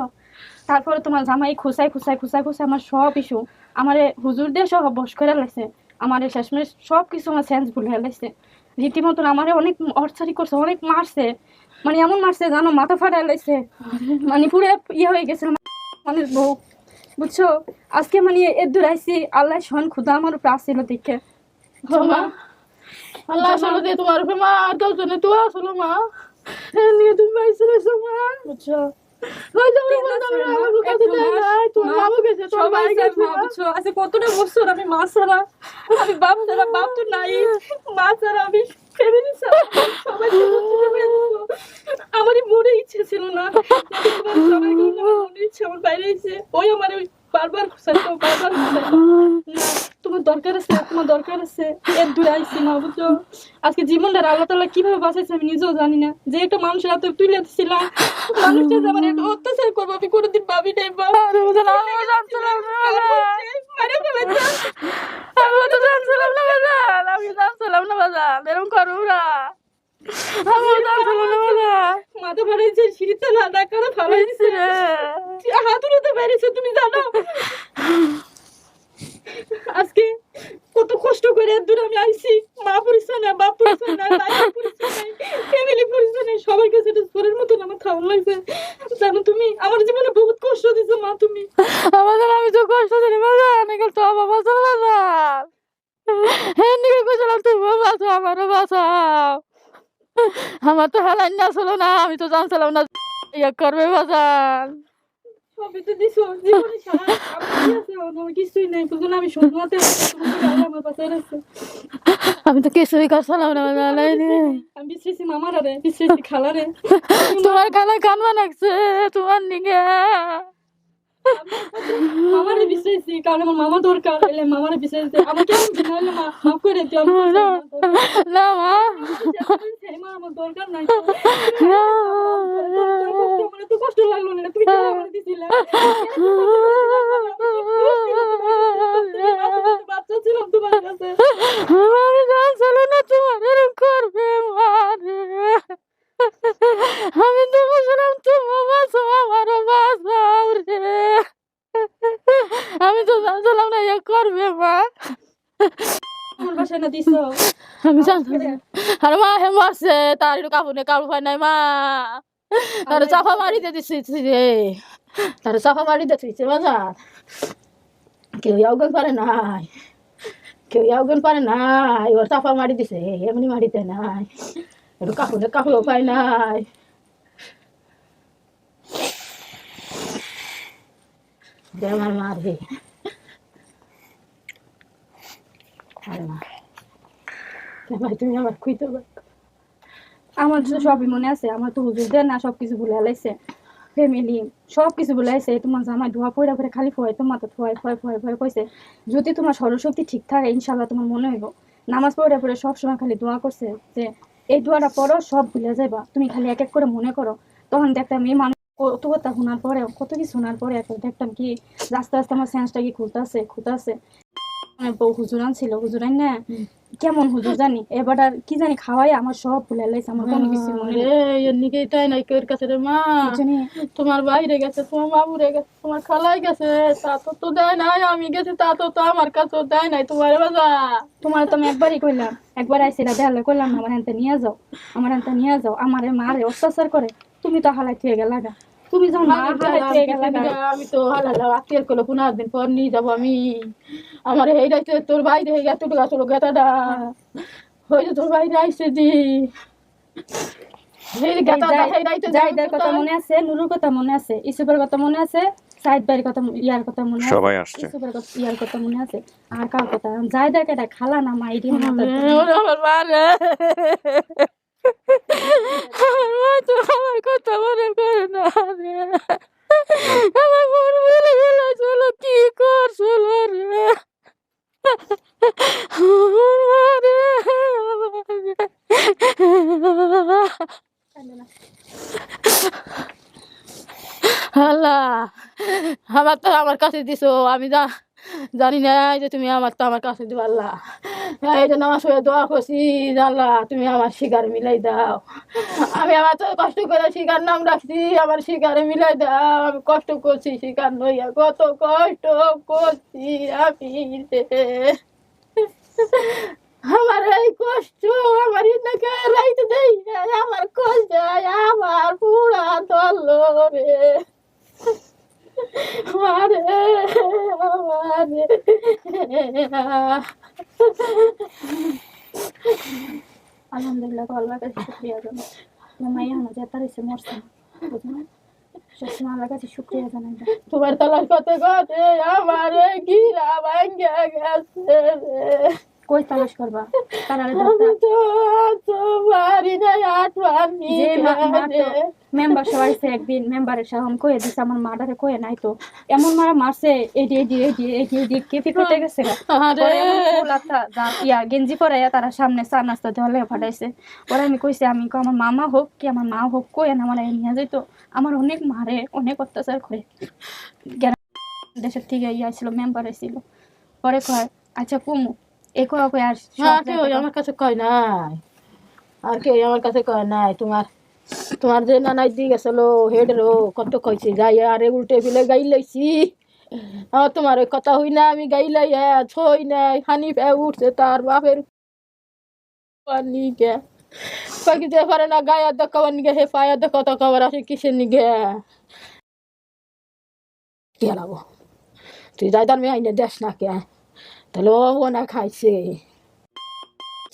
তারপরে তোমার জামাই খুসাই খুসাই খুসাই খুসাই আমার সব ইস্যু আমার হুজুর দিয়ে সব বস করে লাগছে। আমার শেষমেশ সব কিছু আমার সেন্স ভুলে লাগছে। রীতিমতন আমার অনেক অর্চারি করছে, অনেক মারছে, মানে এমন মারছে জানো, মাথা ফাটাই লাগছে, মানে পুরো ইয়ে হয়ে গেছে মানে বউ, বুঝছো। আজকে মানে এর দূর আইসি, আল্লাহ সহন খুদা আমার উপরে আসছিল দেখে। আল্লাহ আসলে দিয়ে তোমার উপরে মা, আর কেউ জন্য তো আসলো মা নিয়ে তুমি পাইছো মা, বুঝছো। কতটা বছর আমি মা ছাড়া, আমি বাপ ছাড়া, বাপ তো নাই, মা ছাড়া আমি ফ্যামিলি ছাড়া আমারই মনে ইচ্ছে ছিল না। আমার বাইরে ইচ্ছে, ওই আমার বারবার খুঁজছো, বারবার খুঁজছো। না, তোমার দরকার আছে, তোমার দরকার আছে। এর দূরে আইসি মা, বুঝছো? আজকে জীবনটা আল্লাহ তাআলা কিভাবে বাঁচাইছে আমি নিজেও জানি না। যে একটা মানুষের হাতে তুলে দিছিলাম, মানুষটা যে আমার একটা অত্যাচার করবো আমি কোনোদিন ভাবি নাই।
আমি তো জানছিলাম না বাজান, আমি জানছিলাম না বাজান, এরকম করো ওরা। আমি জানছিলাম না বাজান।
মাথা ফাড়াইছে, সিঁড়িতে না ডাকারে ফাড়াইছে, হাতুড়িতে বেরিয়েছে, তুমি জানো? আজকে কত কষ্ট করে এর দূরে আমি আইছি। মা পরিচয় না, বাপ পরিচয় না, ভাই পরিচয় নাই, ফ্যামিলি পরিচয় নাই, সবার কাছে এটা ছোরের মতন আমার খাওয়ার লাগছে। জানো তুমি আমার জীবনে বহুত কষ্ট দিছো মা তুমি।
বাজান আমি তো কষ্ট দিই বাজান, এগুলো তো আমার বাঁচাও বাজান। হ্যাঁ নিকে কইছিলাম তুমি বাঁচাও, আমারও বাঁচাও। আমার তো হেলাইন না ছিল না, আমি তো জানছিলাম না ইয়ে করবে বাজান।
সবই তো দিছো, জীবনে সারা আমার কি আছে? আমার কিছুই নাই, বুঝো না? আমি শুনতে আমার পাশে রাখছে।
আমি তো কিছুই করছিলাম না বাজান।
আমি বিশ্রেছি মামারা রে, বিশ্রেছি খালা রে।
তোমার খালা কানবা লাগছে তোমার নিকে।
মামারে বিশ্রেছি, কারণ আমার মামা দরকার, এলে মামারে বিশ্রেছি। আমার কেমন দিন হলে মা মাফ করে দিও।
না মা
আমার দরকার নাই। আমার তো কষ্ট লাগলো না, তুমি কেন আমার দিছিলা? বাচ্চা ছিলাম তোমার কাছে।
আমি জানছিলাম না তোমার এরকম করবে মারে। আমি তো বুঝলাম তুমি বাঁচাও, আমারও বাঁচাও রে। আমি তো জানছিলাম না ইয়ে করবে মা।
আমার বাসায় না দিছো।
আমি জানতাম আরে মা হে মারছে, তার একটু কাপড় পায় নাই মা। তার চাপা মারি দিয়ে দিচ্ছি রে, তার চাপা মারি দিয়ে দিচ্ছে বাজার। কেউ ইয়াওগন পারে নাই, কেউ ইয়াওগন পারে নাই, ওর চাপা মারি দিছে, এমনি মারিতে নাই, একটু কাপড় পায় নাই। আমার মা রে, আরে মা ভাই তুমি আমার খুঁজতে পারো।
আমার তো সবই মনে আছে, আমার তো হুজুর দেন না সবকিছু ভুলে লাইছে, ফ্যামিলি সবকিছু ভুলে আইছে। তোমার জামাই ধোয়া পড়া পরে খালি ফয়, তোমার তো ফয় ফয় ফয় ফয় কইছে। যদি তোমার সরস্বতী ঠিক থাকে ইনশাল্লাহ তোমার মনে হইব। নামাজ পড়ে পরে সবসময় খালি দোয়া করছে যে এই দোয়াটা পড়ো সব ভুলে যাইবা, তুমি খালি এক এক করে মনে করো। তখন দেখতাম এই মানুষ কত কথা শোনার পরে, কত কিছু শোনার পরে এখন দেখতাম কি রাস্তা রাস্তা আমার সেন্সটা কি খুলতেছে। বউ হুজুর আনছিল, হুজুর আন না কেমন হুজুর জানি, এবার আর কি জানি খাওয়াই আমার সব ভুলে লাইছে, আমার কোনো কিছু মনে নেই।
এর নিকে তাই নাই কেউর কাছে রে মা।
জানি
তোমার বাইরে গেছে, তোমার মামুরে গেছে, তোমার খালাই গেছে, তা তো দেয় নাই। আমি গেছি তা তো আমার কাছেও দেয় নাই। তোমার বাজা
তোমার তো আমি একবারই কইলাম, একবার আইসিলা দেখালে কইলাম আমার হাতে নিয়ে যাও, আমার হাতে নিয়ে যাও, আমারে মারে অত্যাচার করে। তুমি তো হালাই থেকে গেলা গা, তুমি যখন মা হালাই থেকে গেলা গা।
আমি তো হালালা আত্মীয় করলো 15 দিন পর নিয়ে যাবো আমি। আমার এই রাইতে তোর বাইরে এতটুকু আসলো গেতাটা হয়ে তোর বাইরে আইসে দি
জাহিদের কথা মনে আছে, নুরুর কথা মনে আছে, ইসুফের কথা মনে আছে, সাইদ ভাইয়ের কথা, ইয়ার কথা মনে আছে,
সবাই আসছে।
ইসুফের কথা, ইয়ার কথা মনে আছে। আর কার কথা জাহিদের কেটা খালা না মাইরি
আমার মা রে, আমার মা তো আমার কথা মনে করে না রে। আমার মন বলে গেলে চলো কি করছিল রে আমার মা রে, আল্লাহ আমার তো আমার কাছে দিছো, আমি জানি না যে তুমি আমার কাছে দিও। আল্লাহ এই জন্য আমার সঙ্গে দোয়া করছি, আল্লাহ তুমি আমার শিকার মিলাই দাও। আমি আমার তো কষ্ট করে শিকার নাম রাখছি, আমার শিকারে মিলাই দাও। আমি কষ্ট করছি শিকার নইয়া, কত কষ্ট করছি আমি রে। আমার এই কষ্ট আমার ইনাকে রাইতে দেই, আমার কষ্ট আমার পুরা দল রে মারে মারে।
আলহামদুলিল্লাহ আল্লাহর কাছে শুকরিয়া জানাই। আমার মাইয়া না যেতে পারছে মরছে না, বুঝলে সবসময় আল্লাহর কাছে শুকরিয়া জানাই।
তোমার তালার কথা কথা আমার গিরা ভাঙ্গা গেছে রে।
কই তালাশ করবা? তারারে
আমি তো বাড়ি নাই 8 বার
যে মেম্বার সবাই একদিন মেম্বারের সামনে কয়ে দিছে আমার মাটারে কয়ে নাই তো এমন মারা মারছে এডি কেপি ফেটে গেছে পরে এমন ফুলাতা যা ইয়া গেঞ্জি পরে তারা সামনে চা নাস্তা দেওয়ালে ফাটাইছে পরে আমি কইছি আমি আমার মামা হোক কি আমার মা হোক কয়ে না আমার নিয়ে যাইতো আমার অনেক মারে অনেক অত্যাচার করে দেশের থেকে ইয়া ছিল মেম্বার ছিল পরে কয় আচ্ছা কুমু এ কয়া কয়ে আর
কেউ আমার কাছে কয় নাই আর কেউ আমার কাছে কয় নাই তোমার যে নানাই দি গেছিল হেডেরও কত কইছে যাই আরে উল্টে ফেলে গাই লাইছি তোমার ওই কথা হই না আমি গাই লাই ছই নাই হানি পে উঠছে তার বাপের পানি গে পাখি যে পারে না গায়ে দেখাবার নিগে হে পায়ে দেখো তো খবর আসে কিসের নিগে কে লাগো তুই যাই তার মেয়ে আইনে দেশ না কে তাহলে ও না খাইছে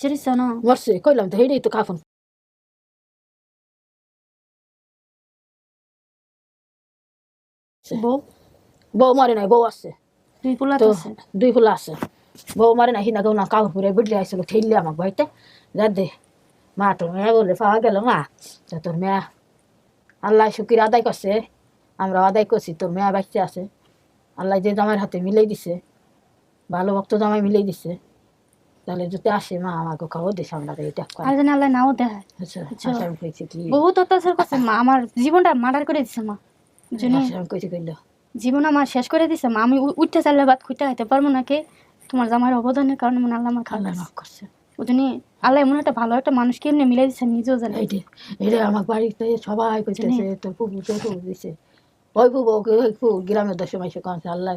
চিরিস না
মরছে কইলাম তো হেডেই তো কাফন
বউ
বউ মারে নাই বউ আছে
দুই পোলা
তো
আছে
দুই ফুলা আছে বউ মারে নাই হিনা না কাপড় পরে বিড়লে আইসলো ঠেললে আমাকে বাড়িতে যা দে মা তোর মেয়ে বলে পাওয়া গেল মা তা তোর মেয়া আল্লাহ শুকির আদায় করছে আমরা আদায় করছি তোর মেয়া বাচ্চা আছে আল্লাহ যে জামাইয়ের হাতে মিলাই দিছে ভালো ভক্ত জামাই মিলাই দিছে তাহলে যদি আসে মা আমাকে খাওয়া দিছে আমরা এটা
আর জানি আল্লাহ নাও দেয়
আসাম কইছে কি
বহুত অত্যাচার করছে মা আমার জীবনটা মার্ডার করে দিছে মা বুঝলি
আসাম কইছে কইলো
জীবন আমার শেষ করে দিছে মা আমি উঠতে চাইলে ভাত খুঁজতে খাইতে পারবো না কে তোমার জামাইয়ের অবদানের কারণে মনে আল্লাহ আমার খাওয়া
আল্লাহ মাফ করছে
বুঝলি আল্লাহ এমন একটা ভালো একটা মানুষকে এমনি মিলে দিচ্ছে নিজেও জানে
এটা আমার বাড়িতে সবাই কইতেছে তোর পুবু তো দিছে ওই পুবু ওই পুবু গ্রামের 10 মাসে কাছে আল্লাহ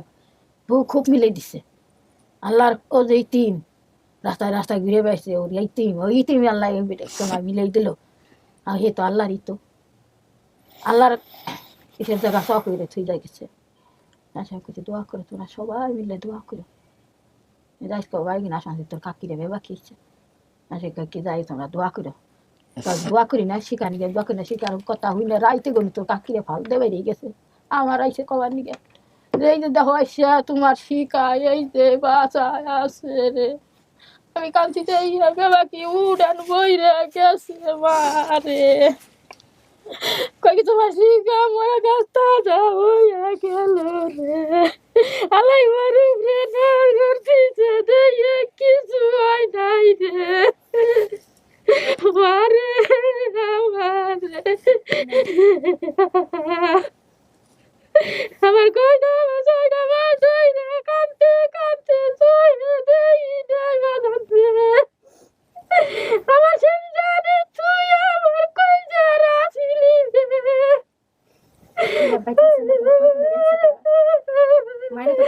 বউ খুব মিলে দিছে আল্লাহর ও যে টিম রাস্তায় রাস্তায় ঘুরে বেড়াইছে ওর এই টিম ওই টিম আল্লাহ সময় মিলাই দিল আর হে তো আল্লাহরই তো আল্লাহর কিসের জায়গা সব করে থুই যাই গেছে আশা করছি দোয়া করে তোরা সবাই মিলে দোয়া করে যাই সবাই কিনা শান্তি তোর কাকিরে বেবা খেয়েছে আশা কাকি যাই তোমরা দোয়া করো দোয়া করি না শিকার নিয়ে দোয়া করি না শিকার কথা হই না রাইতে গনি তোর কাকিরে ফাল দেবে দিয়ে গেছে আমার আইসে কবার নিগে এই যে দেখো আইসা তোমার শিকায় এই যে বাঁচায় আছে রে আমি কাঁদছি যে এই বাকি উড়ান বই রে গেছে মারে কই তোমার শিকা মরা গাছটা যাও গেল রে আলাই মারু রে নর দিছে দে কিছু হয় নাই রে মারে মারে আমার কইটা বাজাইটা বাজাই রে কাঁদতে কাঁদতে তুই দেই দেই বাজাতে আমার সন্তানে তুই আমার কই যারা ছিলি রে
মাইরে তো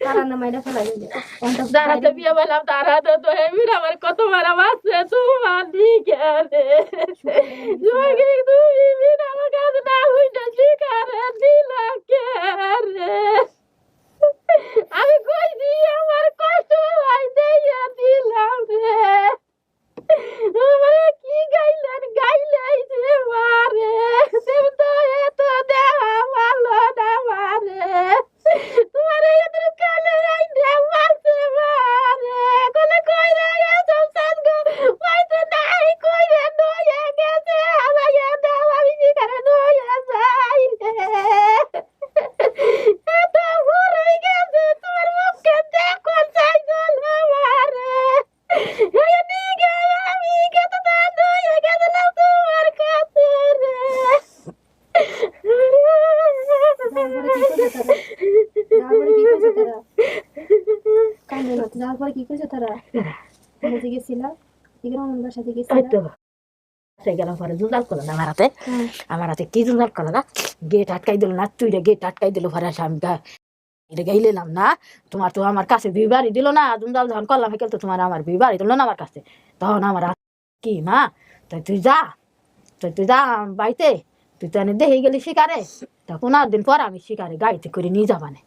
তারা না মাইরে ফেলাই দিলে
যারা তো বিয়ে বললাম তারা তো হেমির আমার কত মারা মারছে তোমার দিকে রে তুমি বিন আমার কাছে না হইটা শিকারে দিলা কে রে আমি কই দি আমার কষ্ট হয় দিয়া দিলাম রে আমারে কি গাইলাই যে মারে দেব তো এত দেওয়া ভালো না মারে তোমার এদের কালে আই রে মারছে মারে কোলে কই রে এত সাঙ্গ পাইতে নাই কই রে নয়ে গেছে আমায় দাও আমি শিকারে নয়ে যাই রে এত ভরে গেছে তোমার মুখে দেখো চাই গেল মারে এই নিগে আমি কত নয়ে গেলাম তোমার কাছে রে
তারপরে কি কইছে তারা গেছিল সাথে গেছিল
গেলাম পরে জুজাল করলো না আমার হাতে কি জুজাল করলো না গেট আটকাই দিল না তুই গেট আটকাই দিল পরে আমি গাইলাম না তোমার তো আমার কাছে বিবাড়ি দিল না জুজাল যখন করলাম তো তোমার আমার বিবাড়ি দিল না আমার কাছে তখন আমার কি মা তুই যা বাড়িতে তুই তো এনে দেখে গেলি শিকারে তা 15 দিন পর আমি শিকারে গাড়িতে করে নিয়ে যাবানে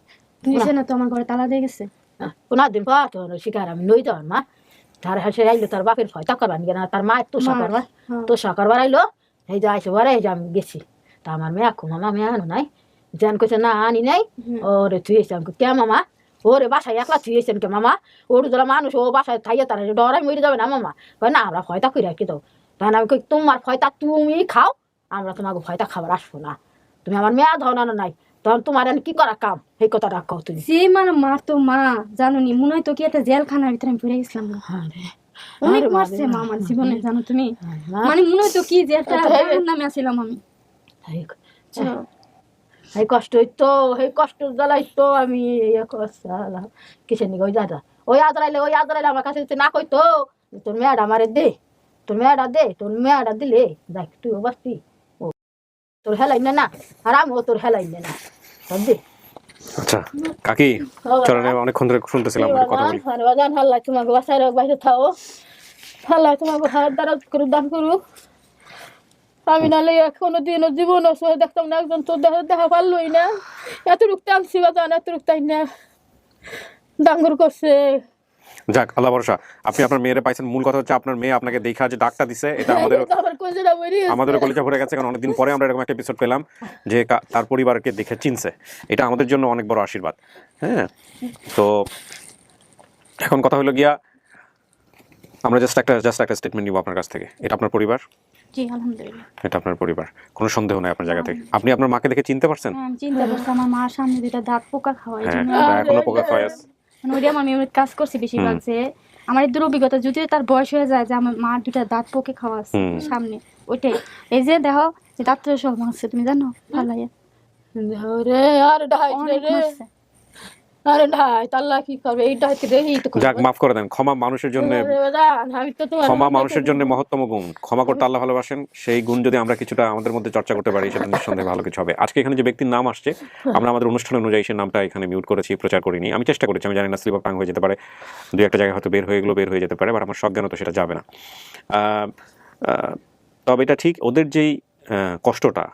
না তো আমার ঘরে তালা দিয়ে গেছে
15 দিন পর তোর শিকার আমি নই যাওয়ার মা তার হাসে আইলো তার বাপের ভয় তা করবার না তার মা তো সকারবার আইলো এই যে আইসে বরে এই যে আমি গেছি তা আমার মেয়ে মামা মেয়ে আনো নাই জান কইছে না আনি নাই ওরে তুই এসে আমি কে মামা ওরে বাসায় একলা তুই এসেন কে মামা ওর যারা মানুষ ও বাসায় থাইয়া তারা ডরাই মরে যাবে না মামা কয় না আমরা ভয়তা করে রাখি দাও তখন আমি কই তোমার ভয়তা তুমি খাও আমরা তোমাকে ভয়টা খাবার আসবো না, তুমি আমার মেয়া ধাও না নাই, তখন তোমার কি করা কাম এই কথা রাখো তুমি।
যে মানে মার তো মা জানো নি, মনে হয় তো কি একটা জেলখানার ভিতরে আমি পড়ে গেছিলাম না। অনেক মারছে মা আমার জীবনে, জানো তুমি, মানে মনে হয় তো কি যে একটা নামে আসছিলাম আমি।
এই কষ্ট হইতো, এই কষ্ট জ্বালাইতো আমি কিসের নিকে ওই আদরাইলে আমার কাছে না কইতো তোর মেয়াটা আমারে দে, তোর মেয়াটা দে, তোর মেয়াটা দিলে দেখ তুইও বাঁচতি, ও তোর হেলাই না আর আমিও তোর হেলাই না দে।
আচ্ছা কাকি, চলেন, অনেকক্ষণ ধরে শুনতেছিলাম আপনার কথা বলি।
আল্লাহ তোমাকে বাসায় রাখ, বাইরে থাও, আল্লাহ তোমাকে হাত দ্বারা করুক, দান করুক। আমি নাহলে কোনোদিনও জীবন দেখতাম না একজন তোর দেখা পারলই না, এতটুক টানছি বাজান, এতটুক তাই না ডাঙ্গর করছে।
যাক আল্লাহ ভরসা, আপনি আপনার মেয়েরে পাইছেন। মূল কথা হচ্ছে আপনার মেয়ে আপনাকে দেখা যে ডাকটা দিছে, এটা আমাদের কলেজে ভরে গেছে, কারণ অনেকদিন পরে আমরা এরকম একটা এপিসোড পেলাম যে তার পরিবারকে দেখে চিনছে। এটা আমাদের জন্য অনেক বড় আশীর্বাদ। হ্যাঁ, তো এখন কথা হলো গিয়া, আমরা জাস্ট একটা স্টেটমেন্ট নিব আপনার কাছ থেকে। এটা আপনার পরিবার?
জি আলহামদুলিল্লাহ,
এটা আপনার পরিবার, কোনো সন্দেহ নাই আপনার জায়গা থেকে। আপনি আপনার মাকে দেখে চিনতে পারছেন?
হ্যাঁ আমি চিন্তা করছি, আমার মার সামনে দুইটা দাঁত পোকা খাওয়াই,
হ্যাঁ, এখনো পোকা খাওয়ায় আছে।
মানে ওইটা আমি কাজ করছি বেশিরভাগ, যে আমার এই দুরভিজ্ঞতা, যদিও তার বয়স হয়ে যায়, যে আমার মার দুটা দাঁত পোকে খাওয়া আছে সামনে, ওইটাই। এই যে দেখো যে দাঁত সব মারছে, তুমি জানো ভালো
রে আর ডাই রে, আরে ডাই তাল্লা কি করবে এই ডাই রে, এই তো
যাক মাফ করে দেন। ক্ষমা মানুষের জন্য,
আমি তো তোমার
ক্ষমা মানুষের জন্য মহত্তম গুণ। ক্ষমা করতে আল্লাহ ভালোবাসেন, সেই গুণ যদি আমরা কিছুটা আমাদের মধ্যে চর্চা করতে পারি, সেটা নিঃসন্দেহে ভালো কিছু হবে। আজকে এখানে যে ব্যক্তির নাম আসছে, আমরা আমাদের অনুষ্ঠান অনুযায়ী সেই নামটা এখানে মিউট করেছি, প্রচার করিনি। আমি চেষ্টা করেছি, আমি জানি না স্লিপ অফ টাং হয়ে যেতে পারে, দু একটা জায়গায় হয়তো বের হয়ে যেতে পারে, বাট আমার সজ্ঞান তো সেটা যাবে না। তবে এটা ঠিক, ওদের যেই কষ্টটা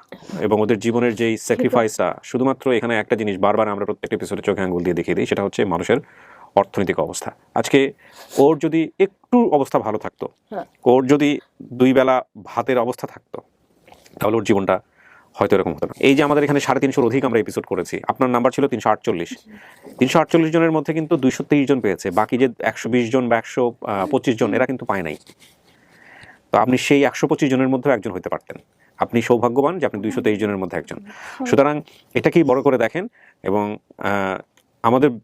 এবং ওদের জীবনের যেই স্যাক্রিফাইসটা, শুধুমাত্র এখানে একটা জিনিস বারবার আমরা প্রত্যেকটা এপিসোডে চোখে আঙ্গুল দিয়ে দেখিয়ে দিই, সেটা হচ্ছে মানুষের অর্থনৈতিক অবস্থা। আজকে ওর যদি একটু অবস্থা ভালো থাকতো, ওর যদি 2 বেলা ভাতের অবস্থা থাকতো, তাহলে ওর জীবনটা হয়তো এরকম হতো না। এই যে আমাদের এখানে 350 অধিক আমরা এপিসোড করেছি, আপনার নাম্বার ছিল 348 জনের মধ্যে কিন্তু 223 জন পেয়েছে, বাকি যে 120 জন বা 125 জন এরা কিন্তু পায় নাই। তো আপনি সেই 125 জনের মধ্যে একজন হতে পারতেন। আপনি সৌভাগ্যবান যে আপনি 223 জনের মধ্যে একজন। সুতরাং এটাকেই বড় করে দেখেন। এবং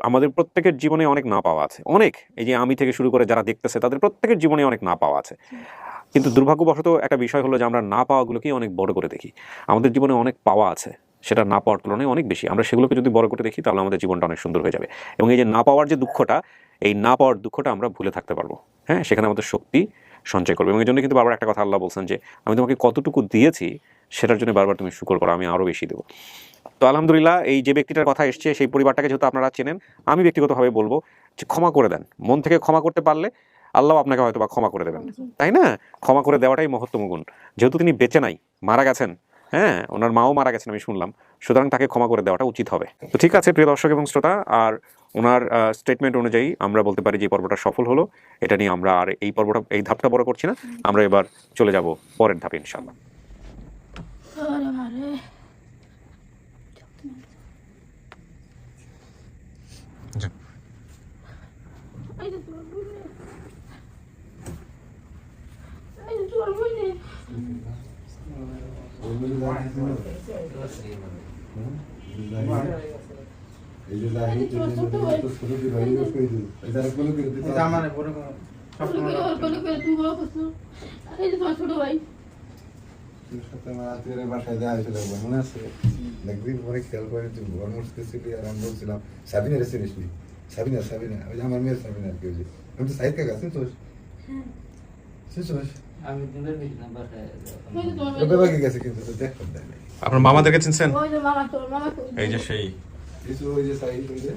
আমাদের প্রত্যেকের জীবনে অনেক না পাওয়া আছে, অনেক। এই যে আমি থেকে শুরু করে যারা দেখতেছে, তাদের প্রত্যেকের জীবনে অনেক না পাওয়া আছে। কিন্তু দুর্ভাগ্যবশত একটা বিষয় হলো যে আমরা না পাওয়াগুলোকেই অনেক বড় করে দেখি। আমাদের জীবনে অনেক পাওয়া আছে, সেটা না পাওয়ার তুলনায় অনেক বেশি। আমরা সেগুলোকে যদি বড় করে দেখি, তাহলে আমাদের জীবনটা অনেক সুন্দর হয়ে যাবে। এবং এই যে না পাওয়ার যে দুঃখটা, এই না পাওয়ার দুঃখটা আমরা ভুলে থাকতে পারবো। হ্যাঁ, সেখানে আমাদের শক্তি সঞ্চয় করবে। এবং এই জন্য কিন্তু বারবার একটা কথা আল্লাহ বলছেন যে আমি তোমাকে কতটুকু দিয়েছি সেটার জন্য বারবার তুমি শুকর করো, আমি আরও বেশি দেবো। তো আলহামদুলিল্লাহ, এই যে ব্যক্তিটার কথা এসছে, সেই পরিবারটাকে যেহেতু আপনারা চেনেন, আমি ব্যক্তিগতভাবে বলবো যে ক্ষমা করে দেন। মন থেকে ক্ষমা করতে পারলে আল্লাহ আপনাকে হয়তো বা ক্ষমা করে দেবেন, তাই না? ক্ষমা করে দেওয়াটাই মহত্তম গুণ। যেহেতু তিনি বেঁচে নাই, মারা গেছেন, হ্যাঁ, ওনার মাও মারা গেছেন আমি শুনলাম, সুতরাং তাকে ক্ষমা করে দেওয়াটা উচিত হবে। তো ঠিক আছে প্রিয় দর্শক এবং শ্রোতা, আর ওনার স্টেটমেন্ট অনুযায়ী আমরা বলতে পারি যে পর্বটা সফল হলো। এটা নিয়ে আমরা আর এই ধাপটা বড় করছি না, আমরা এবার চলে যাব পরের ধাপে ইনশাআল্লাহ।
বাসায় দেওয়া হয়েছিল, মনে আছে? একদিন পরে খেয়াল করে তুই ঘর মুছতেছিলি আর আমি বলছিলাম সাবিনা রে চিনিস নি? সাবিনা ওই যে আমার মেয়ের সাবিনা আর কি। ওই যে আমি তো সাইদ কাকা চিনছোস? গেছে কিন্তু দেখতাম তাই না।
আপনার মামাদেরকে চিনছেন? এই যে সেই
ওই যে সাইদ, ওই যে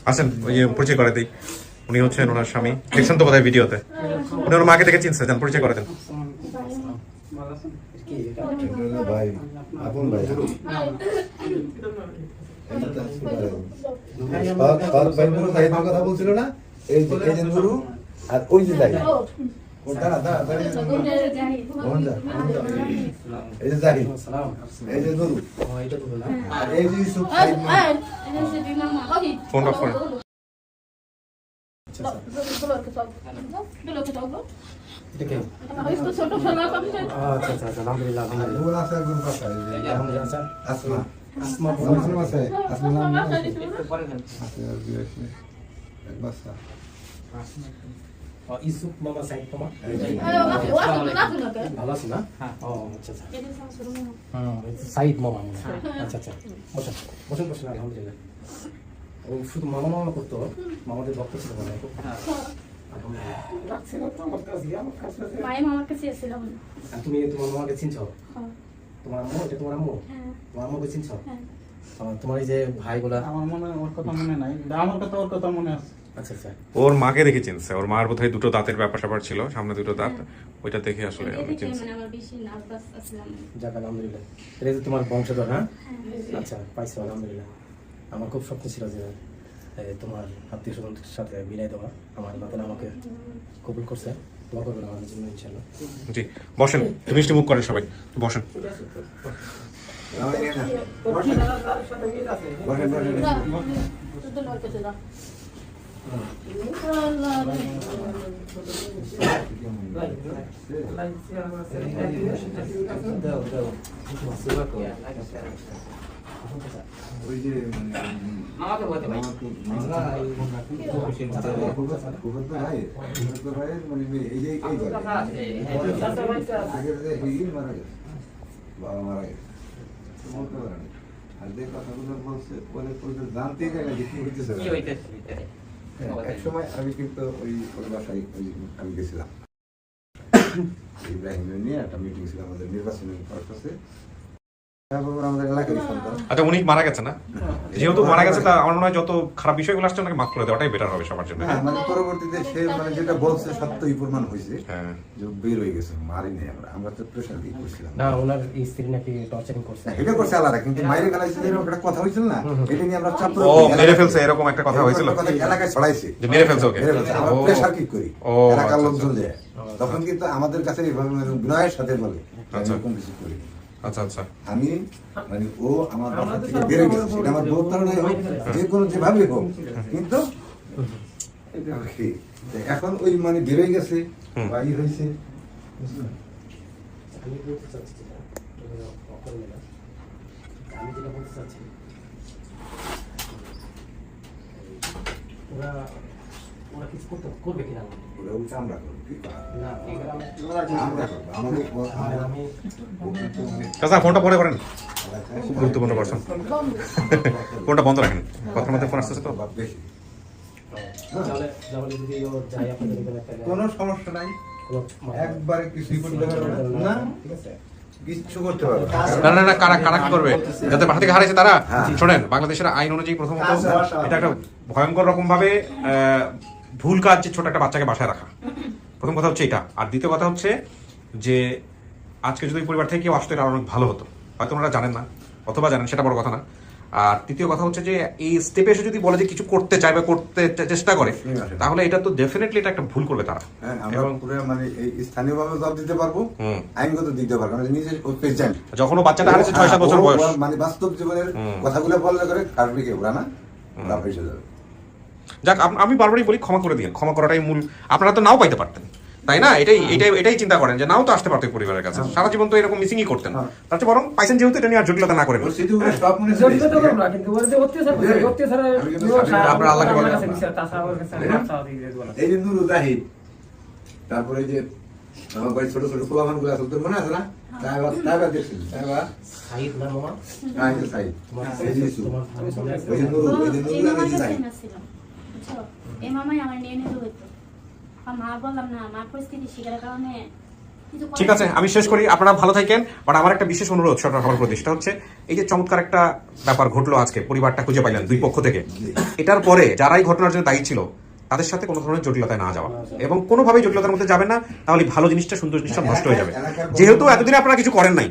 আছেন, ওই যে পরিচয় করে দিই। উনি হচ্ছেন ওনার স্বামী, দেখছেন তো বোধহয় ভিডিওতে। উনি ওর মাকে দেখে চিনছে, যান পরিচয় করে দেন।
ভাই, আপন ভাই, কথা বলছিল না? এই যে গুরু, আর ওই যে জাহিদ দাঁড়া দাঁড়া দাঁড়িয়ে এই যে জাহিদ এই যে নুরু আর এই যে ইউসুফ
ফোন অফ করেন।
এটা কে?
ছোট ফেলা কমছে
আচ্ছা আচ্ছা আচ্ছা, আলহামদুলিল্লাহ আলহামদুলিল্লাহ।
নুরু আছে একজন কথা এই যে
আলহামদুলিল্লাহ স্যার।
আসমা
আসমা
আসমা আছে আসমা নাম আছে এক বাচ্চা
ইউসুফ মামা সাইদ মামা ভালো আছো না? ও আচ্ছা আচ্ছা। সাইদ মামা মনে হয়। আচ্ছা আচ্ছা, বসেন বসেন বসেন, আলহামদুলিল্লাহ। ও শুধু মামা মামা করতো, মামাদের ভক্ত ছিল মনে হয়। আলহামদুলিল্লাহ। রাখছে না তো আমার কাছে, আমার কাছে।
মায়ের মামার কাছে এসেছিলাম।
আর তুমি তোমার মামাকে চিনছো? তোমার আম্মু? এটা তোমার আম্মু?
হ্যাঁ
তোমার আম্মুকে চিনছো?
হ্যাঁ।
তোমার এই যে ভাইগুলা?
আমার মনে ওর কথা মনে নাই, আমার কথা ওর কথা মনে আছে।
আচ্ছা আচ্ছা।
ওর মাকে দেখে চিনছে, ওর মার বোধহয় দুটো দাঁতের ব্যাপার স্যাপার ছিল, সামনে দুটো দাঁত, ওইটা দেখে আসলে ওকে চিনছে।
মানে আমার বেশি নার্ভাস আসলাম।
যাক আলহামদুলিল্লাহ। এটা যে তোমার বংশধর, হ্যাঁ? আচ্ছা, পাইছো আলহামদুলিল্লাহ। আমার খুব স্বপ্ন ছিল যে তোমার আত্মীয় স্বজনদের সাথে বিদায় দেওয়া। আমার বাবা আমাকে কবুল করছে, দোয়া করবেন আমাদের জন্য ইনশাআল্লাহ।
জি, বসেন, মিষ্টি মুখ করেন সবাই, বসেন।
ওই যে
আমাকে বলতে ভাই
আগের যে মারা গেছে, বাবা মারা গেছে, বলতে পারেন। আর যে কথাগুলো বলছে বলে জানতেই চাই না যে কি হইতেছে।
কি হইতেছে
এক সময় আমি কিন্তু ওই বাসায় আমি গেছিলাম, ইব্রাহিম নিয়ে একটা মিটিং ছিল আমাদের নির্বাচনের পারপাসে। আমাদের এলাকারই সন্তান।
আচ্ছা, উনি মারা গেছে না? যেহেতু মারা গেছে, তা আমার মনে হয় যত খারাপ বিষয়গুলো আসছে ওনাকে মাফ করে দেওয়াটাই বেটার হবে সবার জন্য।
হ্যাঁ, মানে পরবর্তীতে সে মানে যেটা বলছে সত্যই প্রমাণ হয়েছে,
হ্যাঁ,
যে বের হয়ে গেছে, মারি নেই আমরা, আমরা তো প্রেশার দিয়ে করছিলাম।
না, ওনার স্ত্রী নাকি টর্চারিং করছে।
এটা করছে আলাদা, কিন্তু মাইরে ফেলাইছে এরকম একটা কথা হয়েছিল না, এটা নিয়ে আমরা চাপ
ও মেরে ফেলছে এরকম একটা কথা হয়েছিল,
এলাকায় ছড়াইছে
যে মেরে ফেলছে ওকে।
মেরে ফেলছে। আমরা
ও,
প্রেশার কি করি,
ও,
এলাকার
আচ্ছা,
লোকজন যায়, তখন কিন্তু আমাদের কাছে এইভাবে মানে বিনয়ের সাথে বলে
আচ্ছা।
এরকম কিছু করি।
আচ্ছা আচ্ছা,
আমি মানে ও আমার বাসা থেকে বেড়ে গেছে, সেটা আমার বহুত কারণে হোক, যে কোনো যেভাবে হোক, কিন্তু এখন ওই মানে বেড়ে গেছে বা ই হয়েছে।
আমি বলতে চাচ্ছি যেটা, আমি যেটা বলতে চাচ্ছি, ওরা ওরা কিছু করবে কিনা?
ওরা উল্টা আমরা করবো, কি করা?
না,
আমরা করবো, আমাদের
আমি
চাচা ফোনটা পরে করেন, খুব গুরুত্বপূর্ণ পারসন। ফোনটা বন্ধ রাখেন, কথার মধ্যে ফোন আসতেছে তো।
বেশি
যাবলে যদি ও যাই আপনাদের এখানে তাহলে
কোনো সমস্যা নাই,
কোনো
একবারে কিছুই করতে পারবে না,
ঠিক আছে?
কিচ্ছু করতে পারবে
না না না, কারা কারা কি করবে? যাদের বাসা থেকে হারাইছে তারা, শোনেন, বাংলাদেশের আইন অনুযায়ী প্রথমত এটা একটা ভয়ঙ্কর রকম ভাবে ভুল কাজ, যে ছোট একটা বাচ্চাকে বাসায় রাখা। প্রথম কথা হচ্ছে এটা। আর দ্বিতীয় কথা হচ্ছে যে আজকে যদি পরিবার থেকে কেউ আসতো, এটা আরো অনেক ভালো হতো, হয়তো ওনারা জানেন না, অথবা জানেন, সেটা বড় কথা না। আর তৃতীয় কথা হচ্ছে যে এই স্টেপে এসে যদি বলে যে কিছু করতে চায় বা করতে চেষ্টা করে, তাহলে এটা তো ডেফিনেটলি এটা একটা ভুল করবে তারা।
হ্যাঁ, আমরা পুরো মানে এই স্থানীয়ভাবে জবাব দিতে পারবো, আইনগত দিতে পারবো, মানে নিজের পেশেন্ট
যখনও বাচ্চাটা হারিয়েছে 6-7 বছর বয়স,
মানে বাস্তব জীবনের কথাগুলো বললে করে কাটবে কি ওরা না, ওরা ভেসে যাবে।
যাক, আমি বারবারই বলি, ক্ষমা করে দিন, ক্ষমা করাটাই মূল। আপনারা তো নাও পাইতে পারতেন, তাই না? এটাই চিন্তা করেন যে নাও তো আসতে পারতো পরিবারের কাছে, সারা জীবন তো এরকম মিসিংই করতেন। তার চেয়ে বরং পাইছেন যেহেতু, এটা নিয়ে আর জটিলতা না করেন।
ওর স্মৃতিগুলো সব মনে ছিল।
জড়িত তো করবো না, কিন্তু ওর যে অত্যাচার করছে, অত্যাচারের
আপনারা আল্লাহকে বলেন।
আমার কাছে বিচার, তাছাড়া ওর কাছে মাপ চাওয়া দিয়ে দেবো না।
এই যে নুরু জাহিদ, তারপরে যে আমার বাড়ি ছোট ছোট পোলামান গুলো আছে, তোর মনে আছে না? তাইবা দেখছিস, তাইবা
সাইদ না মামা?
হ্যাঁ, এই যে সাইদ, এই যে ইসু,
তোমার মনে আছে?
ওই যে নুরু, ওই যে
এই
নুরু আর
মামার
এই যে
কাছে
জাহিদ।
এনেছিলাম, বুঝছো? এই মামাই আমার নিয়ে নিতে হইতো। আর মা বললাম না, মার পরিস্থিতি শিকারের কারণে কিছু করার
ঠিক আছে, আমি শেষ করি, আপনারা ভালো থাকেন। বাট আমার একটা বিশেষ অনুরোধ সবার প্রতি, সেটা হচ্ছে এই যে চমৎকার একটা ব্যাপার ঘটলো আজকে, পরিবারটা খুঁজে পাইলেন দুই পক্ষ থেকে, এটার পরে যারাই ঘটনার জন্য দায়ী ছিল তাদের সাথে কোনো ধরনের জটিলতায় না যাওয়া, এবং কোনোভাবেই জটিলতার মধ্যে যাবেন না, তাহলে ভালো জিনিসটা, সুন্দর জিনিসটা নষ্ট হয়ে যাবে। যেহেতু এতদিন আপনারা কিছু করেন নাই,